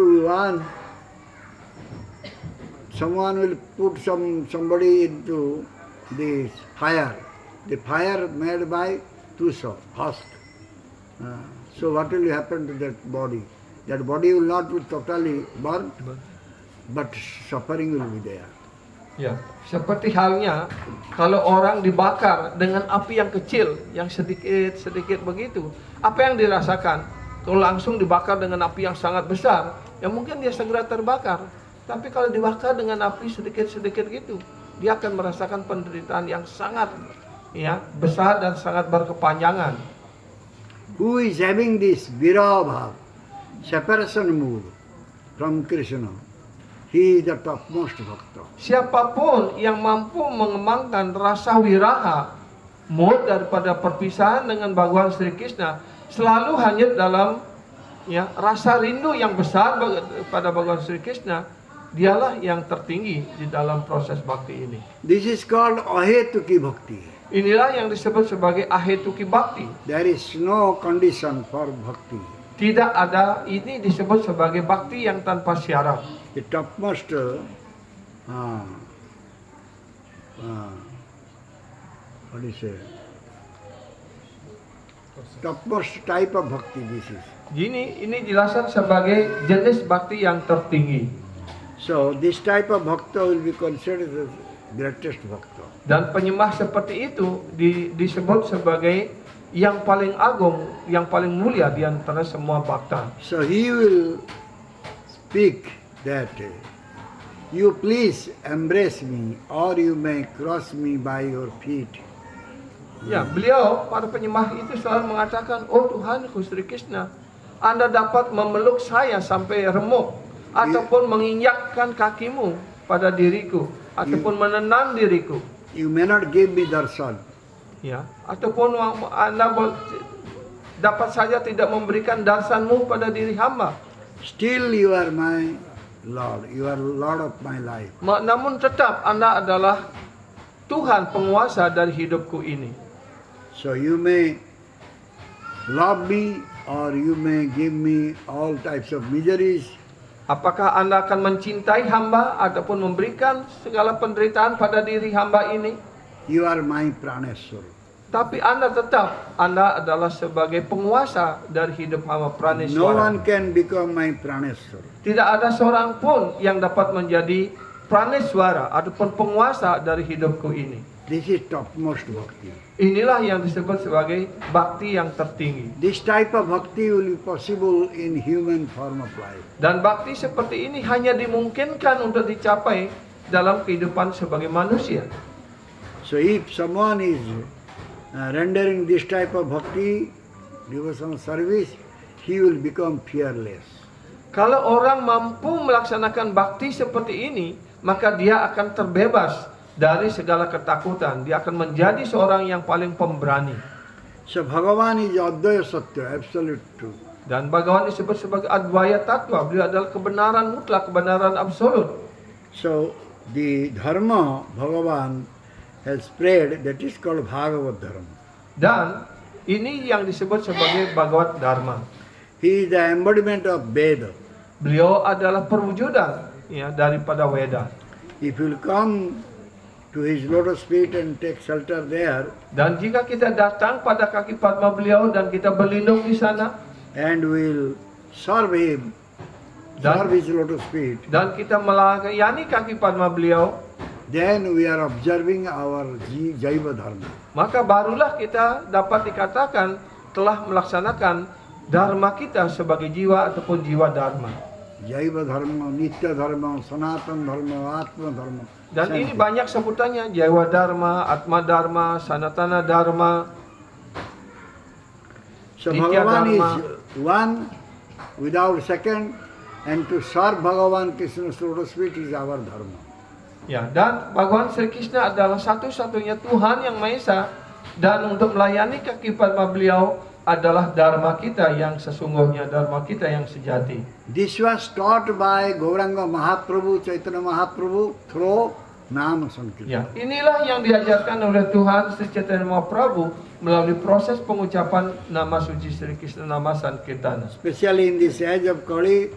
someone will put somebody into the fire made by tusa, husk. So what will happen to that body? That body will not be totally burnt, but suffering will be there. Ya, seperti halnya kalau orang dibakar dengan api yang kecil, yang sedikit begitu, apa yang dirasakan? Kalau langsung dibakar dengan api yang sangat besar, ya mungkin dia segera terbakar. Tapi kalau dibakar dengan api sedikit-sedikit gitu, dia akan merasakan penderitaan yang sangat besar dan sangat berkepanjangan. who is having this viraha bhav, separation mood from Krishna, he is the topmost bhakta. Siapapun yang mampu mengembangkan rasa wiraha, mood daripada perpisahan dengan Bhagawan Sri Krishna, selalu hanyut dalam rasa rindu yang besar pada Bhagawan Sri Krishna, dialah yang tertinggi di dalam proses bhakti ini. This is called ahetuki bhakti. Inilah yang disebut sebagai ahetuki bhakti. There is no condition for bhakti. Tidak ada, ini disebut sebagai bhakti yang tanpa syarat. The topmost what do you say? Topmost type of bhakti this is. Ini dijelaskan sebagai jenis bhakti yang tertinggi. So this type of bhakta will be considered as greatest bhakta. Dan penyembah seperti itu disebut sebagai yang paling agung, yang paling mulia di antara semua bhakta. So he will speak that you please embrace me or you may cross me by your feet. Ya, beliau para penyembah itu selalu mengatakan, "Oh Tuhanku Sri Krishna, Anda dapat memeluk saya sampai remuk ataupun menginjakkan kakimu pada diriku ataupun menenang diriku." You may not give me darshan. Ya, ataupun Anda dapat saja tidak memberikan darsanmu pada diri hamba. Still you are my Lord. You are Lord of my life. Namun tetap Anda adalah Tuhan penguasa dari hidupku ini. So you may love me or you may give me all types of miseries. Apakah Anda akan mencintai hamba ataupun memberikan segala penderitaan pada diri hamba ini? You are my Praneshwar. Tapi Anda adalah sebagai penguasa dari hidup hamba No Praneshwara. one can become my Praneshwar. Tidak ada seorang pun yang dapat menjadi Praneshwara ataupun penguasa dari hidupku ini. This is topmost bhakti. Inilah yang disebut sebagai bhakti yang tertinggi. This type of bhakti will be possible in human form of life. Dan bhakti seperti ini hanya dimungkinkan untuk dicapai dalam kehidupan sebagai manusia. So if someone is rendering this type of bhakti, devotional service, he will become fearless. Kalau orang mampu melaksanakan bakti seperti ini, maka dia akan terbebas dari segala ketakutan. Dia akan menjadi seorang yang paling pemberani. So Bhagavan is Advaya Satya, absolute truth. Dan Bhagavan disebut sebagai Advaya Tattva. Beliau adalah kebenaran mutlak, kebenaran absolut. So the dharma Bhagavan has spread, that is called Bhagavad Dharma. Dan ini yang disebut sebagai Bhagavad Dharma. He is the embodiment of Veda. Beliau adalah perwujudan daripada Weda. If you will come to his lotus feet and take shelter there, Dan jika kita datang pada kaki padma beliau dan kita berlindung di sana, and will serve him, serve his lotus feet, dan kita melayani kaki padma beliau, then we are observing our Jaiva Dharma. maka barulah kita dapat dikatakan telah melaksanakan dharma kita sebagai jiwa ataupun jiwa dharma. Jaiva Dharma, Nitya Dharma, Sanatan Dharma, Atma Dharma. Dan ini banyak sebutannya, jiwa dharma, atma dharma, sanatana dharma. So Nitya Bhagavan Dharma. is one without second, and to serve Bhagavan Krishna's lotus feet is our dharma. Ya, dan Bhagawan Sri Krishna adalah satu-satunya Tuhan yang Maha Esa, dan untuk melayani kaki padma beliau adalah dharma kita yang sesungguhnya, dharma kita yang sejati. This was taught by Gauranga Mahaprabhu, Chaitanya Mahaprabhu through Nama Sankirtan. Ya, inilah yang diajarkan oleh Tuhan Sri Chaitanya Mahaprabhu melalui proses pengucapan nama suci Sri Krishna, nama Sankirtana. Especially in this age of Kali,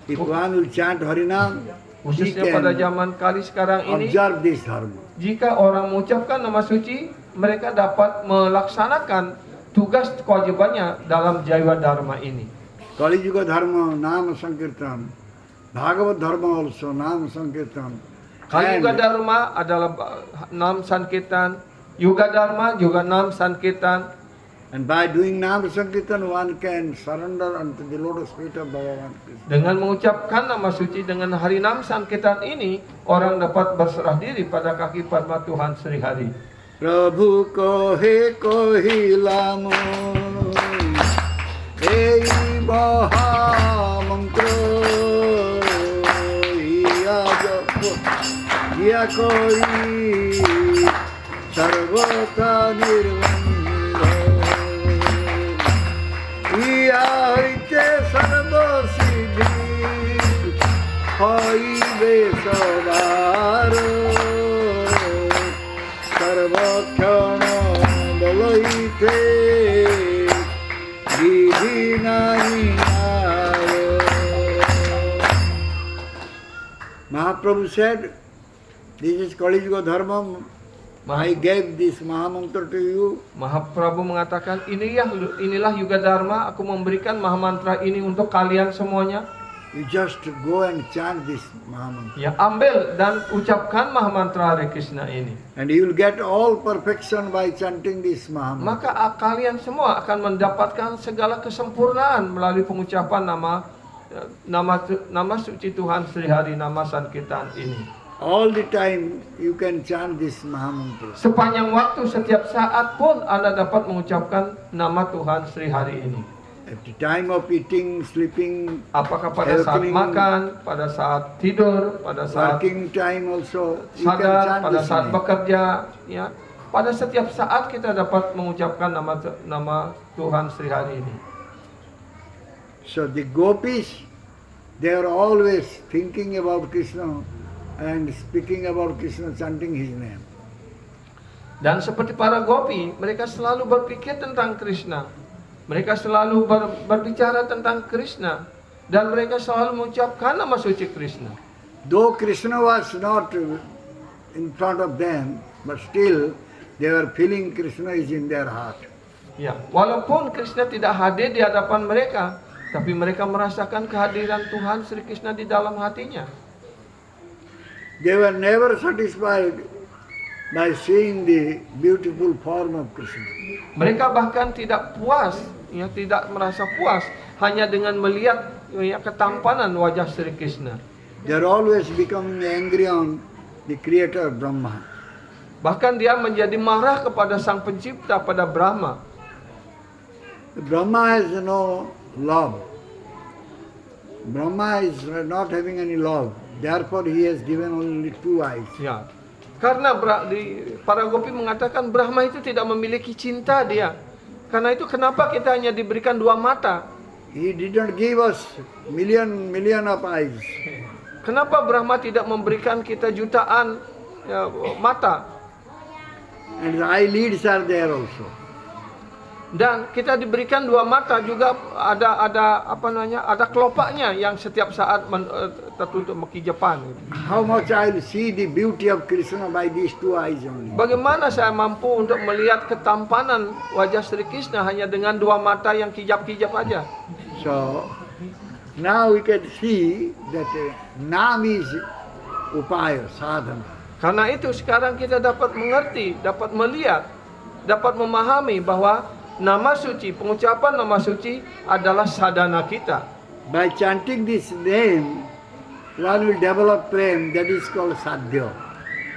if one will chant Harinam, he Khususnya pada can zaman kali sekarang ini, observe this dharma. jika orang mengucapkan nama suci, mereka dapat melaksanakan tugas kewajibannya dalam Jaiva Dharma ini. Kali Yuga Dharma, Nama Sankirtan. Bhagavad Dharma also, Nama Sankirtan. Kali Yuga Dharma adalah Nam Sankirtan, Yuga Dharma juga Nam Sankirtan. And by doing Nama Sankirtan, one can surrender unto the lotus feet of Bhagavan Krishna. Dengan mengucapkan nama suci dengan hari Nam Sankirtan ini, orang dapat berserah diri pada kaki padma Tuhan Sri Hari. Prabhu kohe kohilam এই মহামন্ত্র ইয়া জপ ইয়া কই সর্বথা নির্বন্ধ ইয়া হইতে সর্বসিদ্ধি হইবে সবার সর্বক্ষণ বলইতে বিধি নাই আর। Mahaprabhu said, this is Kali Yuga Dharma. I gave this Mahamantra to you. Mahaprabhu mengatakan, inilah Yuga Dharma, aku memberikan Mahamantra ini untuk kalian semuanya. You just go and chant this Mahamantra. Ya, ambil dan ucapkan Mahamantra Hare Krishna ini. And you will get all perfection by chanting this Mahamantra. Maka kalian semua akan mendapatkan segala kesempurnaan melalui pengucapan nama suci Tuhan Sri Hari, nama Sankirtan ini. All the time you can chant this Mahamantra. Sepanjang waktu, setiap saat pun Anda dapat mengucapkan nama Tuhan Sri Hari ini. At the time of eating, sleeping, Apakah pada saat Everything. makan, pada saat tidur, pada saat working time also, you can sadar, chant pada this saat name. bekerja, ya. Pada setiap saat kita dapat mengucapkan nama Tuhan Sri Hari ini. So the gopis, they are always thinking about Krishna and speaking about Krishna, chanting his name. Dan seperti para gopi, mereka selalu berpikir tentang Krishna. Mereka selalu berbicara tentang Krishna. Dan mereka selalu mengucapkan nama suci Krishna. Though Krishna was not in front of them, but still they were feeling Krishna is in their heart. Ya, walaupun Krishna tidak hadir di hadapan mereka, tapi mereka merasakan kehadiran Tuhan Sri Krishna di dalam hatinya. They were never satisfied by seeing the beautiful form of Krishna. Mereka bahkan tidak puas, ya, tidak merasa puas hanya dengan melihat, ya, ketampanan wajah Sri Krishna. They are always becoming angry on the creator Brahma. Bahkan dia menjadi marah kepada Sang Pencipta, pada Brahma. Brahma has no love. Brahma is not having any love. Therefore he has given only 2 eyes. Ya, karena para gopi mengatakan Brahma itu tidak memiliki cinta dia. Karena itu kenapa kita hanya diberikan 2 mata? He didn't give us million of eyes. Kenapa Brahma tidak memberikan kita jutaan, ya, mata? And the eyelids are there also. Dan kita diberikan 2 mata juga, ada kelopaknya yang setiap saat tertutup mekijapan. How much I'll see the beauty of Krishna by these 2 eyes only. Bagaimana saya mampu untuk melihat ketampanan wajah Sri Krishna hanya dengan 2 mata yang kijap-kijap aja? So now we can see that Nam is upaya, sadhana. Karena itu sekarang kita dapat mengerti, dapat melihat, dapat memahami bahwa nama suci, pengucapan nama suci adalah sadhana kita. By chanting this name, one will develop prem, that is called sadhya.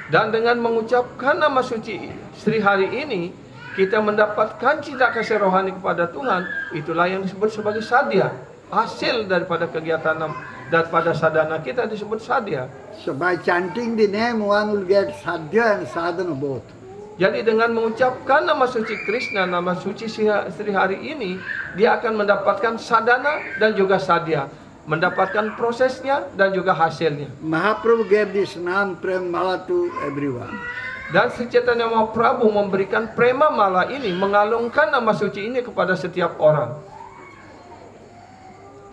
Dan dengan mengucapkan nama suci Sri Hari ini, kita mendapatkan cinta kasih rohani kepada Tuhan. Itulah yang disebut sebagai sadhya. Hasil daripada kegiatan, daripada sadhana kita disebut sadhya. So by chanting the name, one will get sadhya and sadhana both. Jadi dengan mengucapkan nama suci Krishna, nama suci Sri Hari ini, dia akan mendapatkan sadhana dan juga sadhya, mendapatkan prosesnya dan juga hasilnya. Mahaprabhu gave this Nam Prem Mala to everyone. Dan Sri Chaitanya Mahaprabhu memberikan prema mala ini, mengalungkan nama suci ini kepada setiap orang.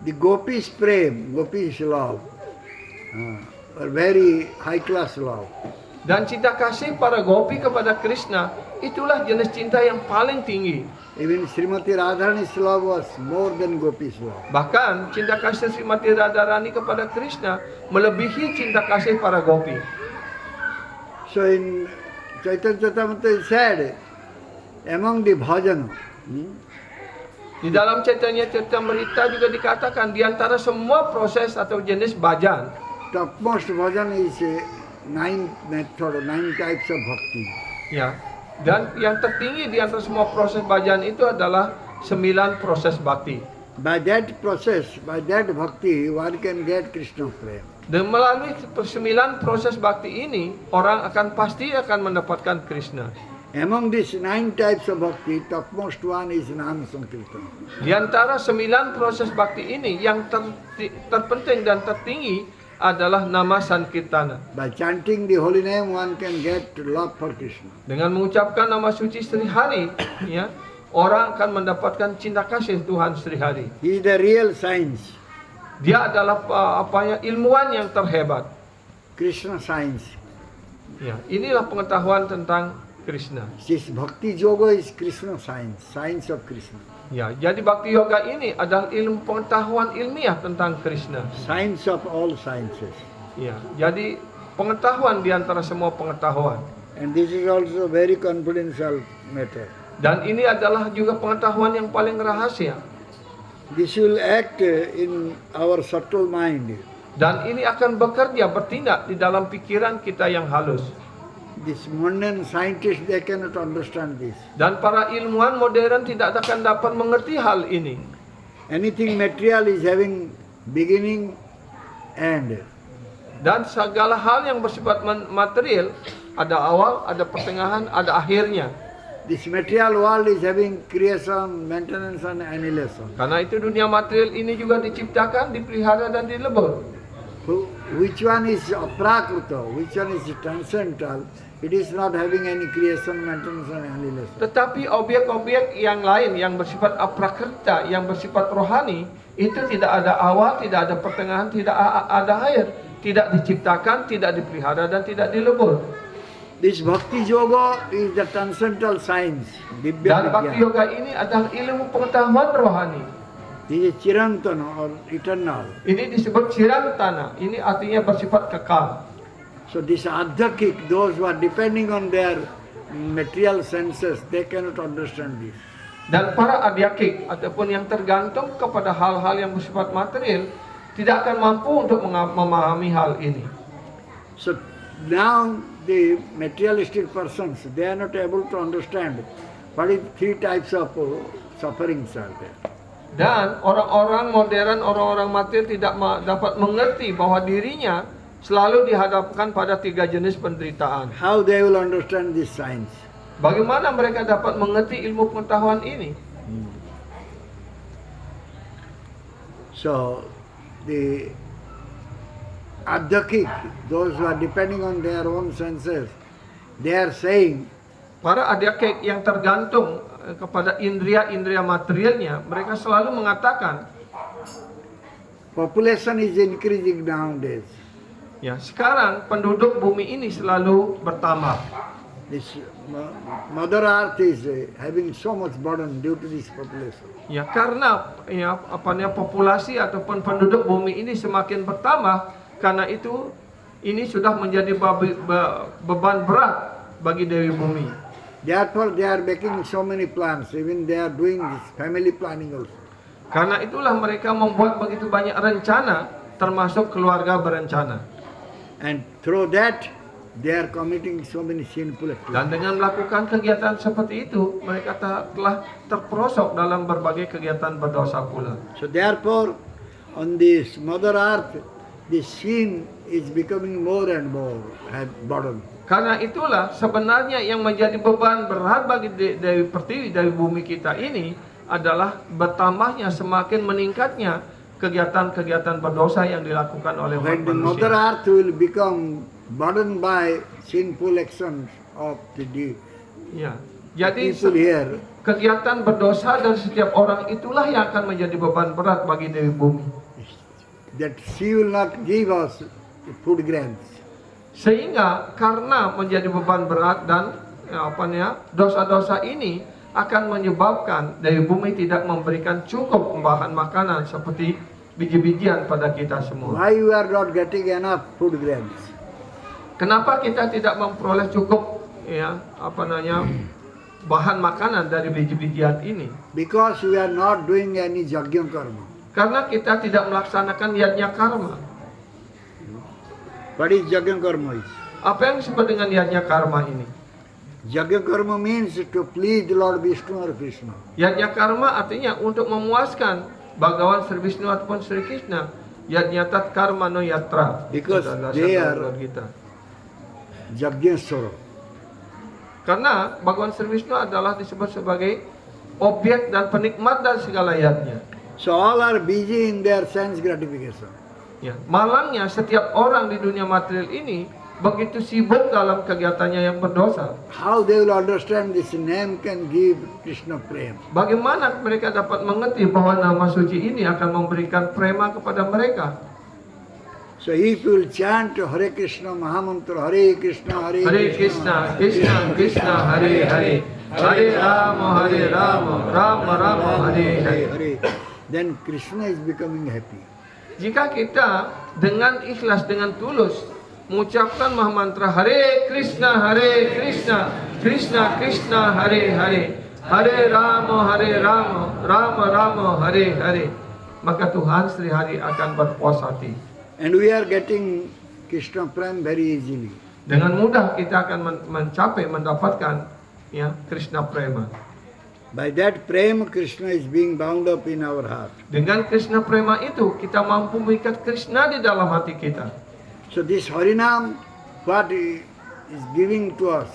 The gopis prem, gopis love, a very high class love. Dan cinta kasih para gopi kepada Krishna, itulah jenis cinta yang paling tinggi. Even Srimati Radharani's love was more than gopis love. Bahkan cinta kasih Srimati Radharani kepada Krishna melebihi cinta kasih para gopi. So in Chaitanya Charitamrita is said, among the bhajana, Di dalam Chaitanya Charitamrita juga dikatakan di antara semua proses atau jenis bhajan, topmost bhajan is 9 types of bhakti. ya. Dan yang tertinggi di antara semua proses bhajan itu adalah 9 proses bakti. By that process, by that bhakti, one can get Krishna prema. Dan melalui 9 proses bakti ini, orang akan pasti akan mendapatkan Krishna. Among these 9 types of bhakti, topmost one is Nam Sankirtan. Di antara 9 proses bakti ini, yang terpenting dan tertinggi adalah nama Sankirtana. By chanting the holy name, one can get love for Krishna. Dengan mengucapkan nama suci Sri Hari, ya, orang akan mendapatkan cinta kasih Tuhan Sri Hari. He is the real science, Dia adalah ilmuwan yang terhebat. Krishna science. Ya, inilah pengetahuan tentang Krishna. This bhakti yoga is Krishna science, science of Krishna. Ya, jadi bakti yoga ini adalah ilmu pengetahuan ilmiah tentang Krishna. Science of all sciences. Ya, jadi pengetahuan di antara semua pengetahuan. And this is also very confidential matter. Dan ini adalah juga pengetahuan yang paling rahasia. This will act in our subtle mind. Dan ini akan bekerja, bertindak di dalam pikiran kita yang halus. This modern scientists, they cannot understand this. Dan para ilmuwan modern tidak akan dapat mengerti hal ini. Anything material is having beginning and. Dan segala hal yang bersifat material, ada awal, ada pertengahan, ada akhirnya. This material world is having creation, maintenance and annihilation. Karena itu dunia material ini juga diciptakan, dipelihara dan dilebur. Which one is aprakruta, which one is transcendental, it is not having any creation, maintenance and annihilation. Tetapi objek-objek yang lain yang bersifat aprakrita, yang bersifat rohani, itu tidak ada awal, tidak ada pertengahan, tidak ada akhir, tidak diciptakan, tidak dipelihara dan tidak dilebur. This bhakti yoga is the transcendental science. Dan bakti yoga ini adalah ilmu pengetahuan rohani. This is chirantana or eternal. Ini disebut chirantana. Ini artinya bersifat kekal. So this adhyakik, those who are depending on their material senses, they cannot understand this. Dan para adyakik ataupun yang tergantung kepada hal-hal yang bersifat material tidak akan mampu untuk memahami hal ini. So now the materialistic persons, they are not able to understand what is 3 types of sufferings are there. Dan orang-orang modern, orang-orang material tidak dapat mengerti bahwa dirinya selalu dihadapkan pada 3 jenis penderitaan. How they will understand this science? Bagaimana mereka dapat mengerti ilmu pengetahuan ini? So the adhyakik, those who are depending on their own senses, they are saying, para adyakik yang tergantung kepada indria-indria materialnya, mereka selalu mengatakan, population is increasing nowadays. ya, sekarang penduduk bumi ini selalu bertambah. This Mother Earth is having so much burden due to this population. Ya, karena ya populasi ataupun penduduk bumi ini semakin bertambah, karena itu ini sudah menjadi beban berat bagi Dewi Bumi. Therefore, they are making so many plans. Even they are doing this family planning also. Karena itulah mereka membuat begitu banyak rencana, termasuk keluarga berencana. And through that, they are committing so many sinful activities. Dan dengan melakukan kegiatan seperti itu, mereka telah terperosok dalam berbagai kegiatan berdosa pula. So therefore, on this Mother Earth, the sin is becoming more and more burden. Karena itulah sebenarnya yang menjadi beban berat bagi Dewi Pertiwi, Dewi Bumi kita ini adalah bertambahnya, semakin meningkatnya kegiatan-kegiatan berdosa yang dilakukan oleh umat When the Mother manusia. Earth will become burdened by sinful actions of the Ya, jadi people here, kegiatan berdosa dari setiap orang itulah yang akan menjadi beban berat bagi Dewi Bumi. that she will not give us food grants. Sehingga karena menjadi beban berat dan dosa-dosa ini akan menyebabkan Dewi Bumi tidak memberikan cukup bahan makanan seperti biji-bijian pada kita semua. Why you are not getting enough food grants? Kenapa kita tidak memperoleh cukup bahan makanan dari biji-bijian ini? Because we are not doing any yajna karma. Karena kita tidak melaksanakan yajna karma. What is yajna karma? Apa yang disebut dengan yajna karma ini? Yajna karma means to please the Lord Vishnu or Krishna. Yajna karma artinya untuk memuaskan Bhagawan Sri Vishnu ataupun Sri Krishna, Yajnatat Karmano Yatra. Because Dalam they dasar are- Bhagavad Gita. Yajnaswara. Karena Bhagawan Sri Vishnu adalah disebut sebagai objek dan penikmat dari segala yatnya. So all are busy in their sense gratification. Ya, malangnya setiap orang di dunia material ini begitu sibuk dalam kegiatannya yang berdosa. How they will understand this name can give Krishna prema. Bagaimana mereka dapat mengerti bahwa nama suci ini akan memberikan prema kepada mereka? So if you will chant Hare Krishna Mahamantra, Hare Krishna, Hare Krishna, Krishna Krishna, Hare Hare, Hare Rama, Hare Rama, Rama Rama, Hare Hare. Then Krishna is becoming happy. Jika kita dengan ikhlas, dengan tulus mengucapkan mahamantra Hare Krishna, Krishna Krishna, Hare Hare, Hare Rama, Rama Rama, Hare Hare, maka Tuhan Sri Hari akan berpuas hati. And we are getting Krishna prema very easily. Dengan mudah kita akan mendapatkan ya Krishna prema. By that prema, Krishna is being bound up in our heart. Dengan Krishna prema itu kita mampu mengikat Krishna di dalam hati kita. So this Harinam, what is giving to us,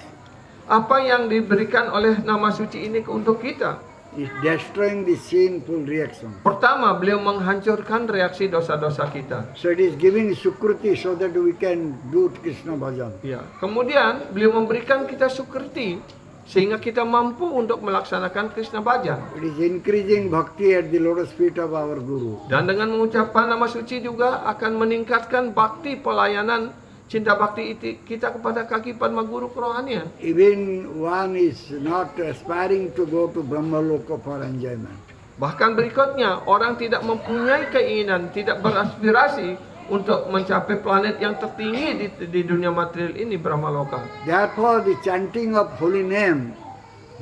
Apa yang diberikan oleh nama suci ini untuk kita? is destroying the sinful reaction. Pertama, beliau menghancurkan reaksi dosa-dosa kita. So it is giving Sukruti so that we can do Krishna bhajan. Ya. Kemudian beliau memberikan kita sukriti sehingga kita mampu untuk melaksanakan Krishna Bhajan. It is increasing bhakti at the lotus feet of our Guru. Dan dengan mengucapkan nama suci juga akan meningkatkan bakti pelayanan cinta bakti kita kepada kaki Padma Guru kerohanian. Even one is not aspiring to go to Brahmaloka for enjoyment. Bahkan berikutnya, orang tidak mempunyai keinginan, tidak beraspirasi untuk mencapai planet yang tertinggi di dunia material ini, Brahmaloka. Therefore, the chanting of holy name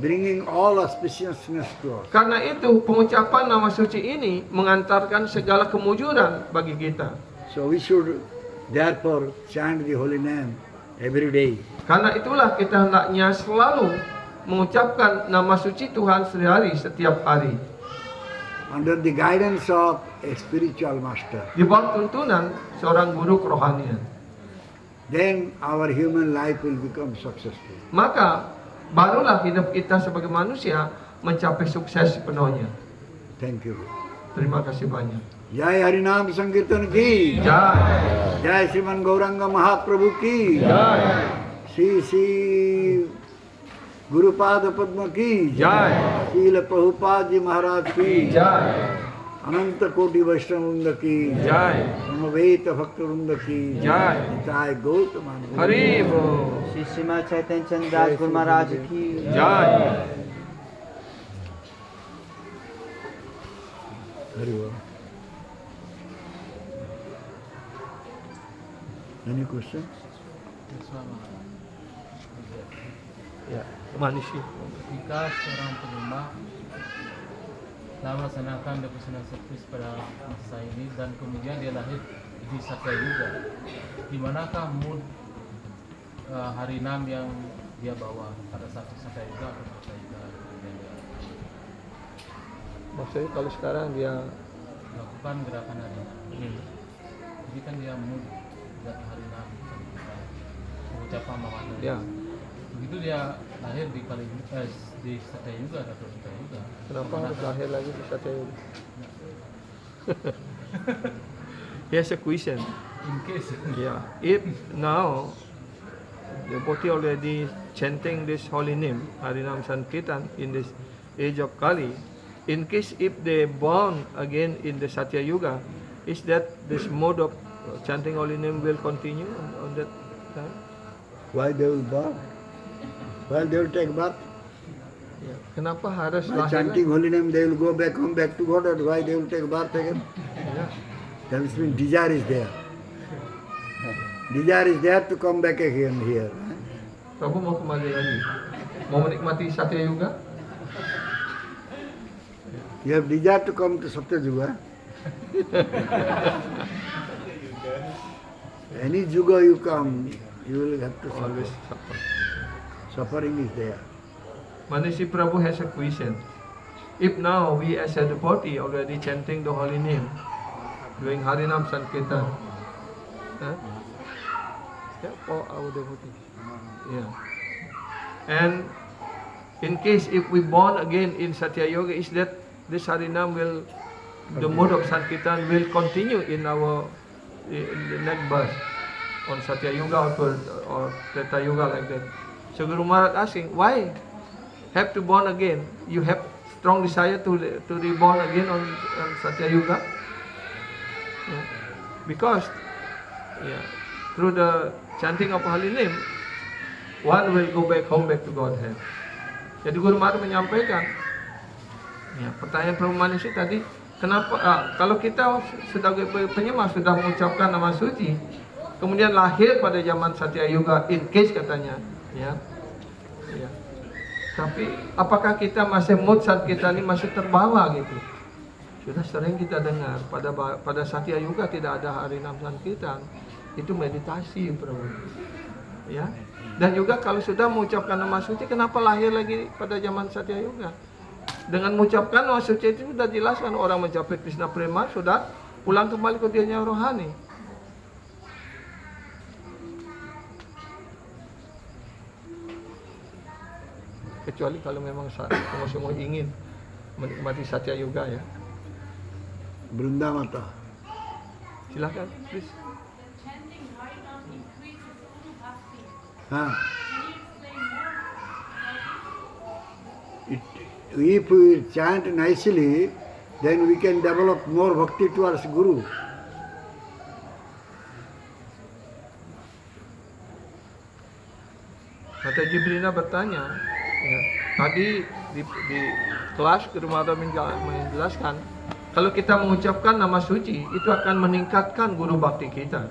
bringing all auspiciousness to us. Karena itu, pengucapan nama suci ini mengantarkan segala kemujuran bagi kita. So we should therefore chant the holy name every day. Karena itulah kita hendaknya selalu mengucapkan nama suci Tuhan Sri Hari setiap hari. Under the guidance of a spiritual master. Di bawah tuntunan seorang guru kerohanian. Then our human life will become successful. Maka barulah hidup kita sebagai manusia mencapai sukses sepenuhnya. Thank you. Terima kasih banyak. Jai Harinam Sankirtan ki. Jai. Jai Sriman Gauranga Mahaprabhu ki. Jai. Sri Gurupada Padma ki. Jai. Srila Prabhupada Ji Maharaj ki. Jai. Ananta Koti Vaishnavunda ki. Jai. Samaveta Bhaktarunda ki. Jai. Jai Gautama. Hari Bol. Shri श्रीमद चैतन्य चंद दास गुरु महाराज की Jai. Hari Bol. Any question? Ya, manusia. Jika seorang penyembah telah melaksanakan devotional service pada masa ini dan kemudian dia lahir di Satya Yuga, di manakah mood harinam yang dia bawa pada saat Satya Yuga atau Satya Yuga kemudian dia Maksudnya kalau sekarang dia melakukan gerakan harinam, jadi kan dia mood harinam mengucapkan bahwa ya. begitu dia lahir di di Satya Yuga atau Satya Yuga. Kenapa harus lahir lagi di Satya Yuga? Here's a question. In case Yeah, if now the devotee already chanting this holy name, Harinam Sankirtan, in this age of Kali, in case if they born again in the Satya Yuga, is that this mode of chanting holy name will continue on that time? Why they will birth? Why they will take birth? Ya. Kenapa harus By lahir? chanting holy name, they will go back home, back to God. Or why they will take birth again? Ya. That means desire is there. Desire is there to come back again here. Prabu mau kembali lagi, mau menikmati Satya Yuga? You have desire to come to Satya Yuga. Any Yuga you come, you will have to Always suffer. suffer. Suffering is there. Manisi Prabhu has a question. If now we as a devotee already chanting the holy name, doing Harinam Sankirtan, for our devotee. Yeah. And in case if we born again in Satya Yoga, is that this Harinam will, the mode of Sankirtan will continue in the next birth on Satya Yoga or Treta Yoga like that. So Guru Maharaj asking, why have to born again? You have strong desire to reborn again on Satya Yoga? Yeah. Because through the chanting of holy name, one will go back home, back to Godhead. Jadi Guru Maharaj menyampaikan, pertanyaan Prabu Manusia tadi, kenapa kalau kita sebagai penyembah sudah mengucapkan nama suci, kemudian lahir pada zaman Satya Yoga, in case katanya, tapi apakah kita masih mood saat kita ini masih terbawa gitu? Sudah sering kita dengar pada Satya Yoga tidak ada Harinam Sankirtan, itu meditasi, Prabu. Ya. Dan juga kalau sudah mengucapkan nama suci, kenapa lahir lagi pada zaman Satya Yoga? Dengan mengucapkan nama suci itu sudah jelaskan orang mencapai Krishna Prema, sudah pulang kembali ke dirinya rohani. Kecuali kalau memang semua ingin menikmati Satya Yoga ya. Brinda Mata. Silakan, please. If we chant nicely, then we can develop more bhakti towards Guru. Mata Jibrina bertanya, tadi di kelas Guru Maharaj menjelaskan, kalau kita mengucapkan nama suci, itu akan meningkatkan guru bakti kita.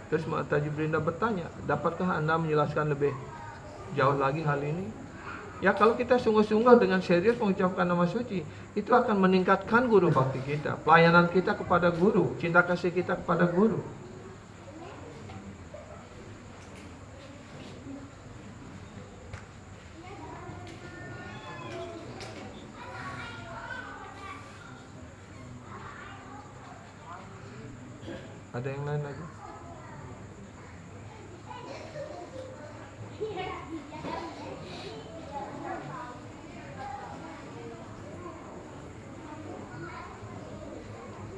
Terus Mata Jibrina bertanya, dapatkah Anda menjelaskan lebih jauh lagi hal ini? Ya, kalau kita sungguh-sungguh dengan serius mengucapkan nama suci, itu akan meningkatkan guru bakti kita, pelayanan kita kepada guru, cinta kasih kita kepada guru. Ada yang lain lagi?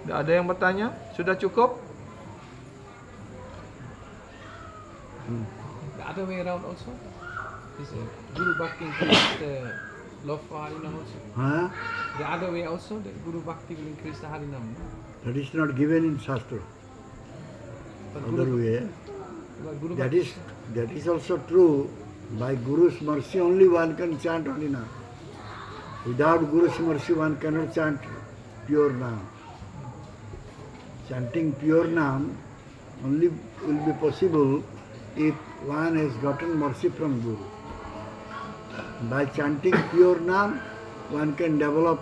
Ada yang bertanya? Sudah cukup? The other way around also? Is Guru Bhakti increase the love for Harinam also? The other way also, the Guru Bhakti will increase the Harinam? That is not given in Shastra. Other way. That is also true. By Guru's mercy only one can chant Harinam. Without Guru's mercy one cannot chant pure Nam. Chanting pure Nam only will be possible if one has gotten mercy from Guru. By chanting pure Nam, one can develop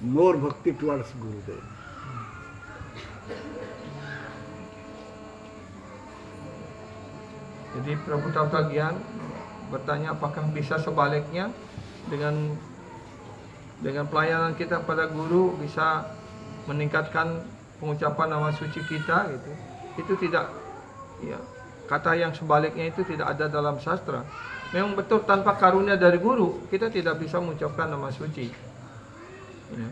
more bhakti towards Guru. Jadi Prabu Tata Gyan bertanya apakah bisa sebaliknya dengan pelayanan kita pada guru bisa meningkatkan pengucapan nama suci kita gitu. Itu tidak, ya, kata yang sebaliknya itu tidak ada dalam sastra. Memang betul tanpa karunia dari guru kita tidak bisa mengucapkan nama suci. Ya.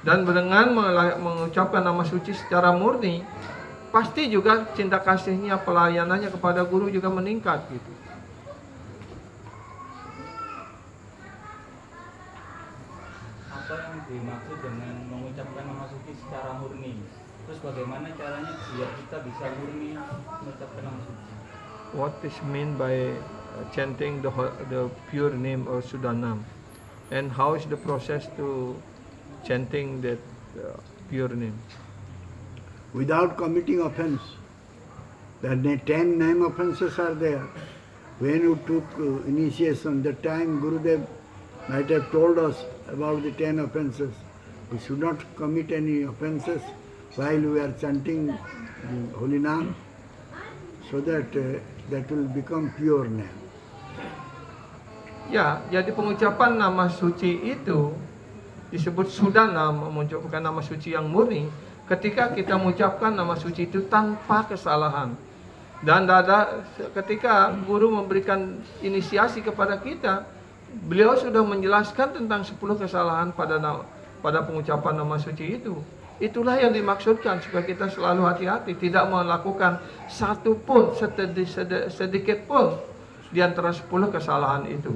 Dan dengan mengucapkan nama suci secara murni, pasti juga cinta kasihnya, pelayanannya kepada guru juga meningkat gitu. Apa yang dimaksud dengan mengucapkan nama suci secara murni? Terus bagaimana caranya biar kita bisa murni mengucapkan nama suci? What is meant by chanting the pure name or Sudanam? And how is the process to chanting that pure name? Without committing offense. The 10 name offenses are there. When you took initiation, the time Gurudev might have told us about the 10 offenses. We should not commit any offenses while we are chanting Holy Name, so that that will become pure name. Ya, jadi pengucapan nama suci itu disebut Sudanam, mengucapkan nama suci yang murni, ketika kita mengucapkan nama suci itu tanpa kesalahan. Dan ketika guru memberikan inisiasi kepada kita, beliau sudah menjelaskan tentang 10 kesalahan pada pengucapan nama suci itu. Itulah yang dimaksudkan supaya kita selalu hati-hati, tidak melakukan satu pun, sedikit pun di antara 10 kesalahan itu.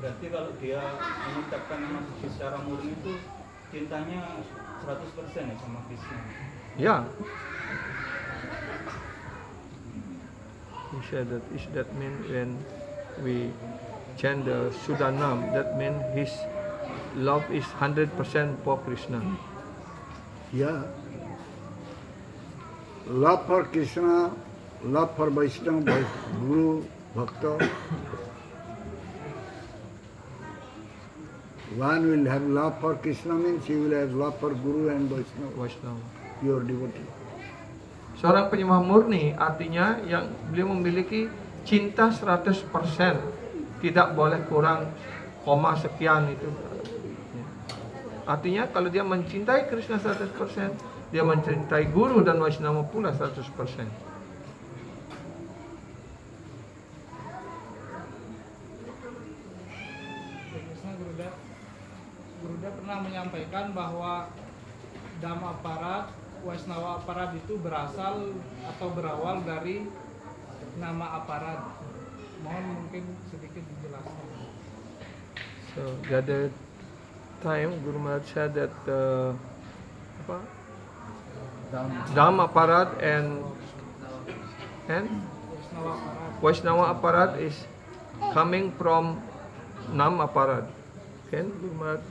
Berarti kalau dia mengucapkan nama suci secara murni itu cintanya 100% ya sama Krishna. Ya. He said that mean when we chant the Sudanam, that mean his love is 100% for Krishna. Yeah. Love for Krishna, love for Vaishnava, Guru, Bhakta. One will have love for Krishna means he will have love for Guru and Vaishnava, pure devotee. Seorang penyembah murni artinya yang beliau memiliki cinta 100%, tidak boleh kurang koma sekian itu. Artinya kalau dia mencintai Krishna 100%, dia mencintai Guru dan Vaishnava pula 100%. Guruda pernah menyampaikan bahwa Dhamma Aparad, Vaishnava Aparad itu berasal atau berawal dari nama Aparad. Mohon mungkin sedikit dijelaskan. So the other time Guru Maharaj said that Dhamma Aparad and Vaishnava Aparad is coming from Nam Aparad. Can Guru Maharaj?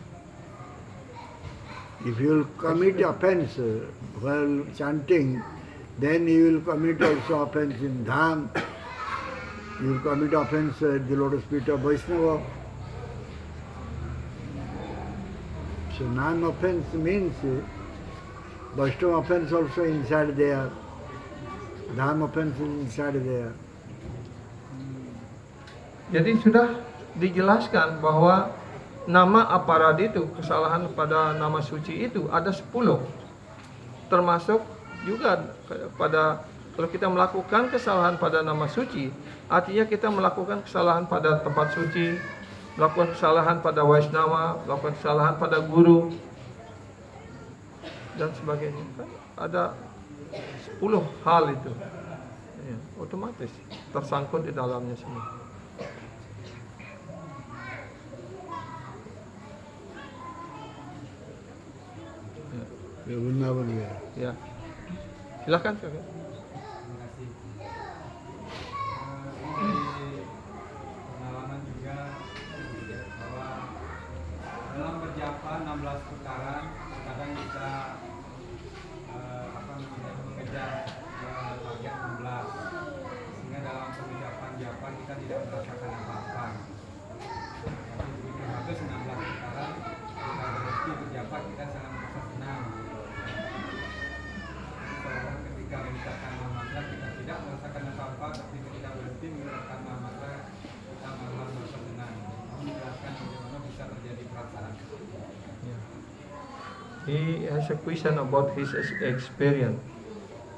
If you will commit offense while chanting, then you will commit also offense in Dham. You will commit offense at the lotus feet of Vaishnava. So non-offense means Vaishnava offense also inside there. Dham offense is inside there. Jadi sudah dijelaskan bahwa nama aparad itu, kesalahan pada nama suci itu ada 10. Termasuk juga pada kalau kita melakukan kesalahan pada nama suci, artinya kita melakukan kesalahan pada tempat suci, melakukan kesalahan pada Vaishnava, melakukan kesalahan pada Guru dan sebagainya. Ada 10 hal itu. Ya, otomatis tersangkut di dalamnya semua. Ya, Vrindavan ya. Ya, silakan. Terima kasih. Ini pengalaman juga bahwa dalam berjapa 16 putaran kadang kita mengejar target 16, sehingga dalam pengucapan japa kita tidak merasakan apa-apa. Tapi begitu habis 16 putaran kita berhenti berjapa, kita sangat merasa senang. Ketika mengucapkan nama mantra kita tidak merasakan apa-apa, tapi ketika berhenti mengucapkan nama mantra kita malah merasa senang. Menjelaskan bagaimana bisa terjadi perasaan. He has a question about his experience.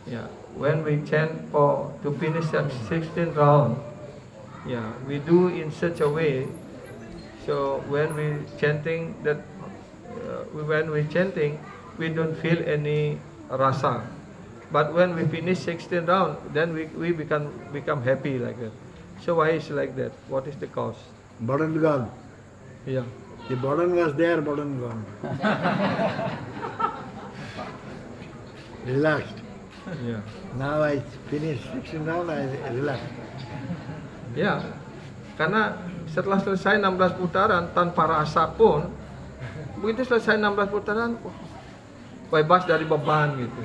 Yeah, when we chant to finish the 16th round, yeah, we do in such a way. So when we chanting, we don't feel any rasa. But when we finish 16th round, then we become happy like that. So why is like that? What is the cause? Burden gone. Yeah. The burden was there, burden gone. Relaxed. Yeah. Now I finished 16 round, I relaxed. Ya, karena setelah selesai 16 putaran tanpa rasa pun, begitu selesai 16 putaran, bebas dari beban gitu.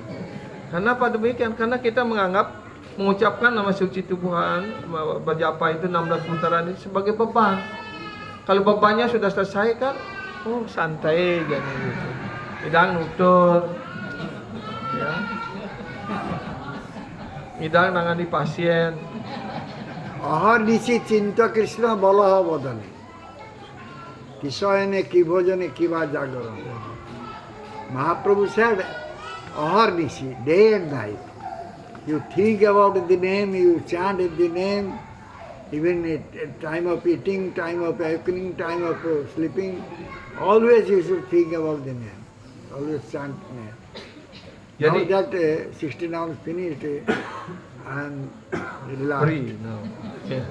Kenapa demikian? Karena kita menganggap mengucapkan nama suci Tuhan, berjapa itu 16 putaran itu sebagai beban. Kalau bebannya sudah selesai kan, oh santai gitu. Idang nutur, ya. Idang nangani pasien. অহর্নিশি চিন্তা কৃষ্ণ বলহ বদনে কিশয়নে কি ভোজনে কিবা জাগরণ Mahaprabhu said অহর্নিশি, day and night. You think about the name, you chant the name, even at time of eating, time of awakening, time of sleeping, always you should think about the name. Always chant name. Now Jadi- that 16 hours finished, and relaxed. Free now. Okay.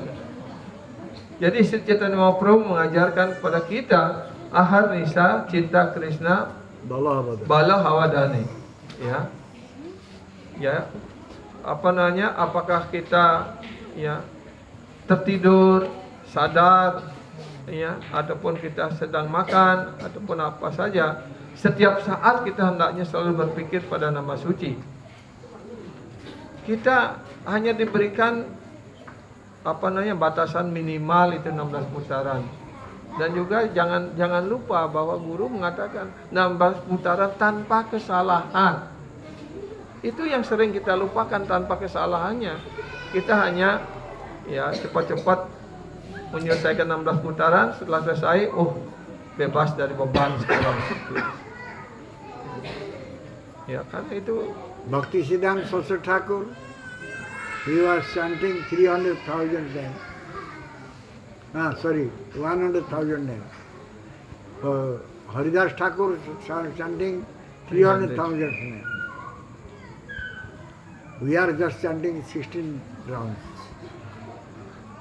Jadi Sri Chaitanya Mahaprabhu mengajarkan kepada kita aharnisa cinta Krishna Bala Bada. bala hawadane. Ya. Ya. Apa namanya? Apakah kita ya tertidur, sadar, ya, ataupun kita sedang makan, ataupun apa saja, setiap saat kita hendaknya selalu berpikir pada nama suci. Kita hanya diberikan apa namanya batasan minimal itu 16 putaran. Dan juga jangan lupa bahwa guru mengatakan 16 putaran tanpa kesalahan. Itu yang sering kita lupakan, tanpa kesalahannya. Kita hanya ya cepat-cepat menyelesaikan 16 putaran, setelah selesai bebas dari beban sekolah. Ya, karena itu Bhakti Siddhanta Saraswati Thakur, he was chanting 300,000 times. 100,000 times. Haridas Thakur chanting 300,000 times. We are just chanting 16 rounds.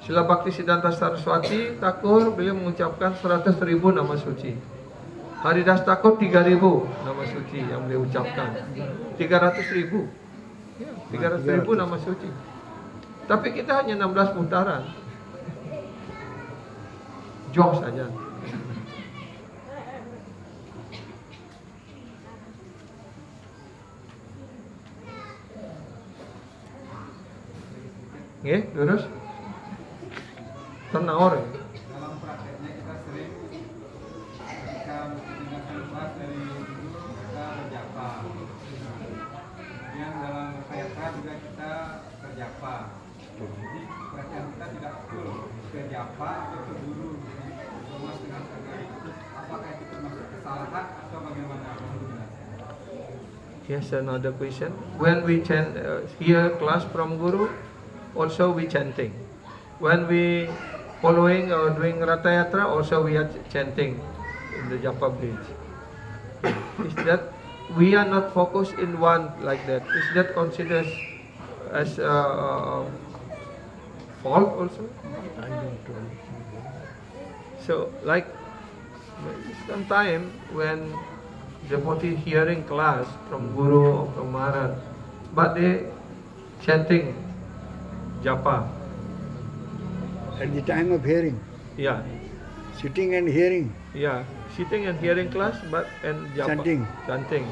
Srila Bhakti Siddhanta Saraswati Thakur beliau mengucapkan 100.000 nama suci. Haridas Thakur 3.000 nama suci yang beliau ucapkan. 300.000. Ya, 300.000 nama suci. Tapi kita hanya 16 putaran. Jok saja. Nggih, terus tenawar. Dalam prakteknya kita sering ketika mendengarkan kelas dari dulu kita berjapa. Kemudian dalam kayatra juga kita berjapa. Jadi perhatian kita tidak full ke japa atau ke guru. Semua setengah-setengah. Apakah itu termasuk kesalahan atau bagaimana? Yes, another question. When we chant, hear class from Guru, also we chanting. When we following or doing Ratha Yatra, also we are chanting in the Japa bridge. Is that we are not focused in one like that? Is that considered as fault also? I don't know. So, like sometime when devotee hearing class from Guru or from Maharaj, but they chanting Japa, At the time of hearing, yeah, sitting and hearing, sitting and hearing class, but and Japa, chanting.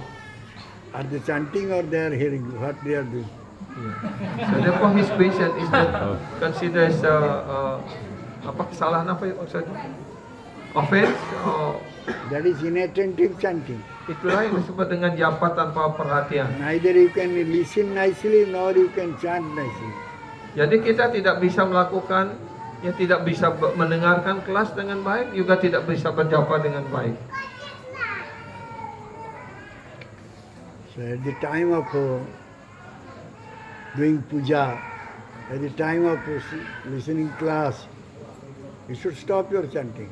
are they chanting or they are hearing what they are doing? Yeah. So therefore his question is that considered as apa kesalahan apa maksudnya? Offense or That is inattentive chanting. itulah yang disebut dengan japa tanpa perhatian. Neither you can listen nicely nor you can chant nicely. Jadi kita tidak bisa melakukan, ya tidak bisa mendengarkan kelas dengan baik, juga tidak bisa berjapa dengan baik. So at the time of doing puja, at the time of listening class, you should stop your chanting.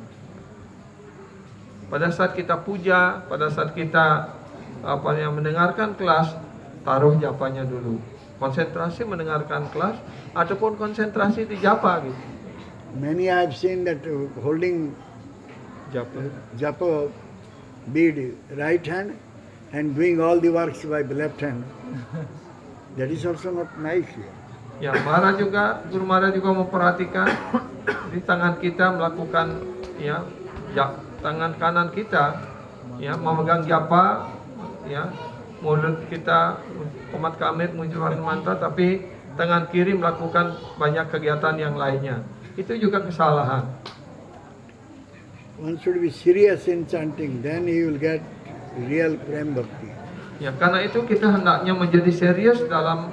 Pada saat kita puja, pada saat kita mendengarkan kelas, taruh japanya dulu. Konsentrasi mendengarkan kelas ataupun konsentrasi di japa gitu. Many I have seen that holding japa bead right hand and doing all the works by the left hand. That is also not nice. Ya, Guru Maharaj juga memperhatikan di tangan kita melakukan tangan kanan kita memegang japa, mulut kita komat kamit mengucapkan mantra, tapi tangan kiri melakukan banyak kegiatan yang lainnya. Itu juga kesalahan. One should be serious in chanting, then he will get real prem bhakti. Ya, karena itu kita hendaknya menjadi serius dalam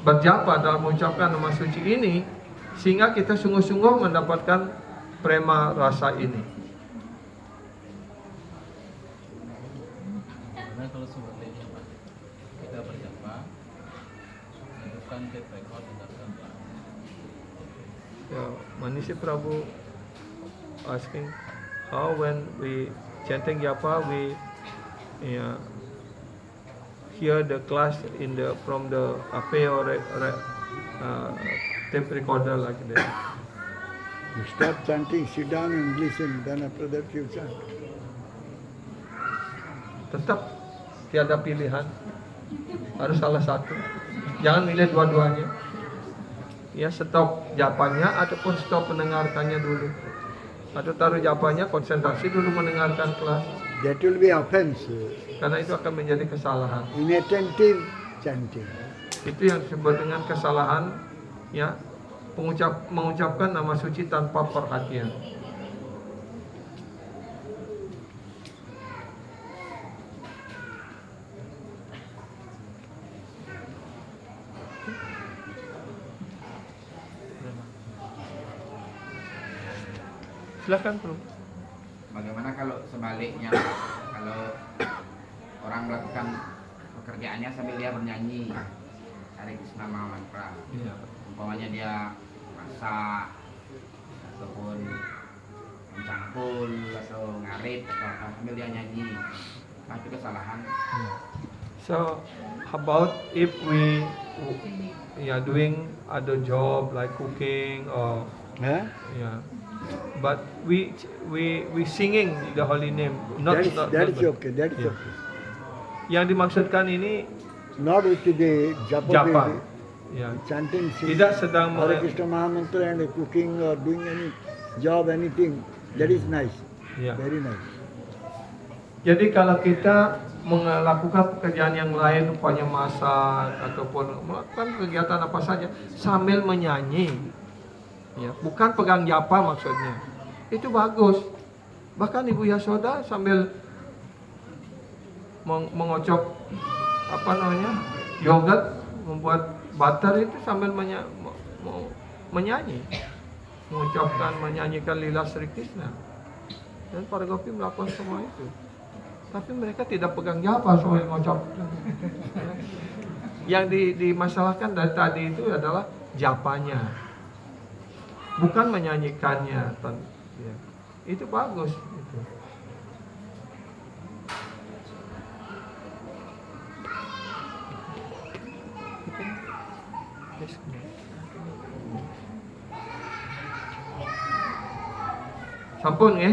berjapa, dalam mengucapkan nama suci ini, sehingga kita sungguh-sungguh mendapatkan prema rasa ini. Karena kalau sebaliknya Pak, kita berjapa, bukan tape record dengarkan Pak. Manishi Prabhu asking how when we chanting japa we hear the class in the from the AP or tape recorder like that. You start chanting, sit down and listen, then after that you chant. Tetap tiada pilihan, harus salah satu. Jangan milih dua-duanya. Ya, stop japanya ataupun stop mendengarkannya dulu. Atau taruh japanya, konsentrasi dulu mendengarkan kelas. That will be offense. Karena itu akan menjadi kesalahan. Inattentive chanting. Itu yang disebut dengan kesalahan, ya, mengucapkan nama suci tanpa perhatian. Silakan, Bro. Bagaimana kalau sebaliknya, kalau orang melakukan pekerjaannya sambil dia bernyanyi Hare Krishna Maha Mantra, umpamanya dia masak ataupun mencangkul atau ngarit atau apa, sambil dia nyanyi, nah, itu kesalahan. So, how about if we doing other job like cooking or but we singing the holy name, That is okay. That is okay. Yang dimaksudkan ini Not with the japa. Ya. Chanting Tidak sedang Hare Krishna Maha Mantra and cooking or doing any job, anything. That is nice. Ya. Very nice. Jadi kalau kita melakukan pekerjaan yang lain, umpamanya masak ataupun melakukan kegiatan apa saja sambil menyanyi, ya, bukan pegang japa maksudnya, itu bagus. Bahkan Ibu Yasoda sambil mengocok yogurt, membuat butter itu sambil menyanyi, menyanyikan lila Sri Krishna. Dan para gopi melakukan semua itu. Tapi mereka tidak pegang japa sambil ngocok. Yang dimasalahkan dari tadi itu adalah japanya, bukan menyanyikannya. Ya. Itu bagus. Itu. Sampun ya?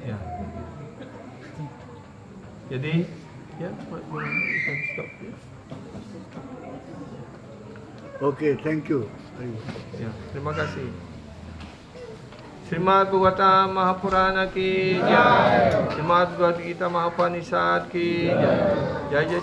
Ya. Jadi ya, stop. Okay, thank you. Ya, terima kasih. Srimad Bhagavatam Mahapurana ki jai. Srimad Bhagavad Gita Mahapanisad ki jai. Jai Jai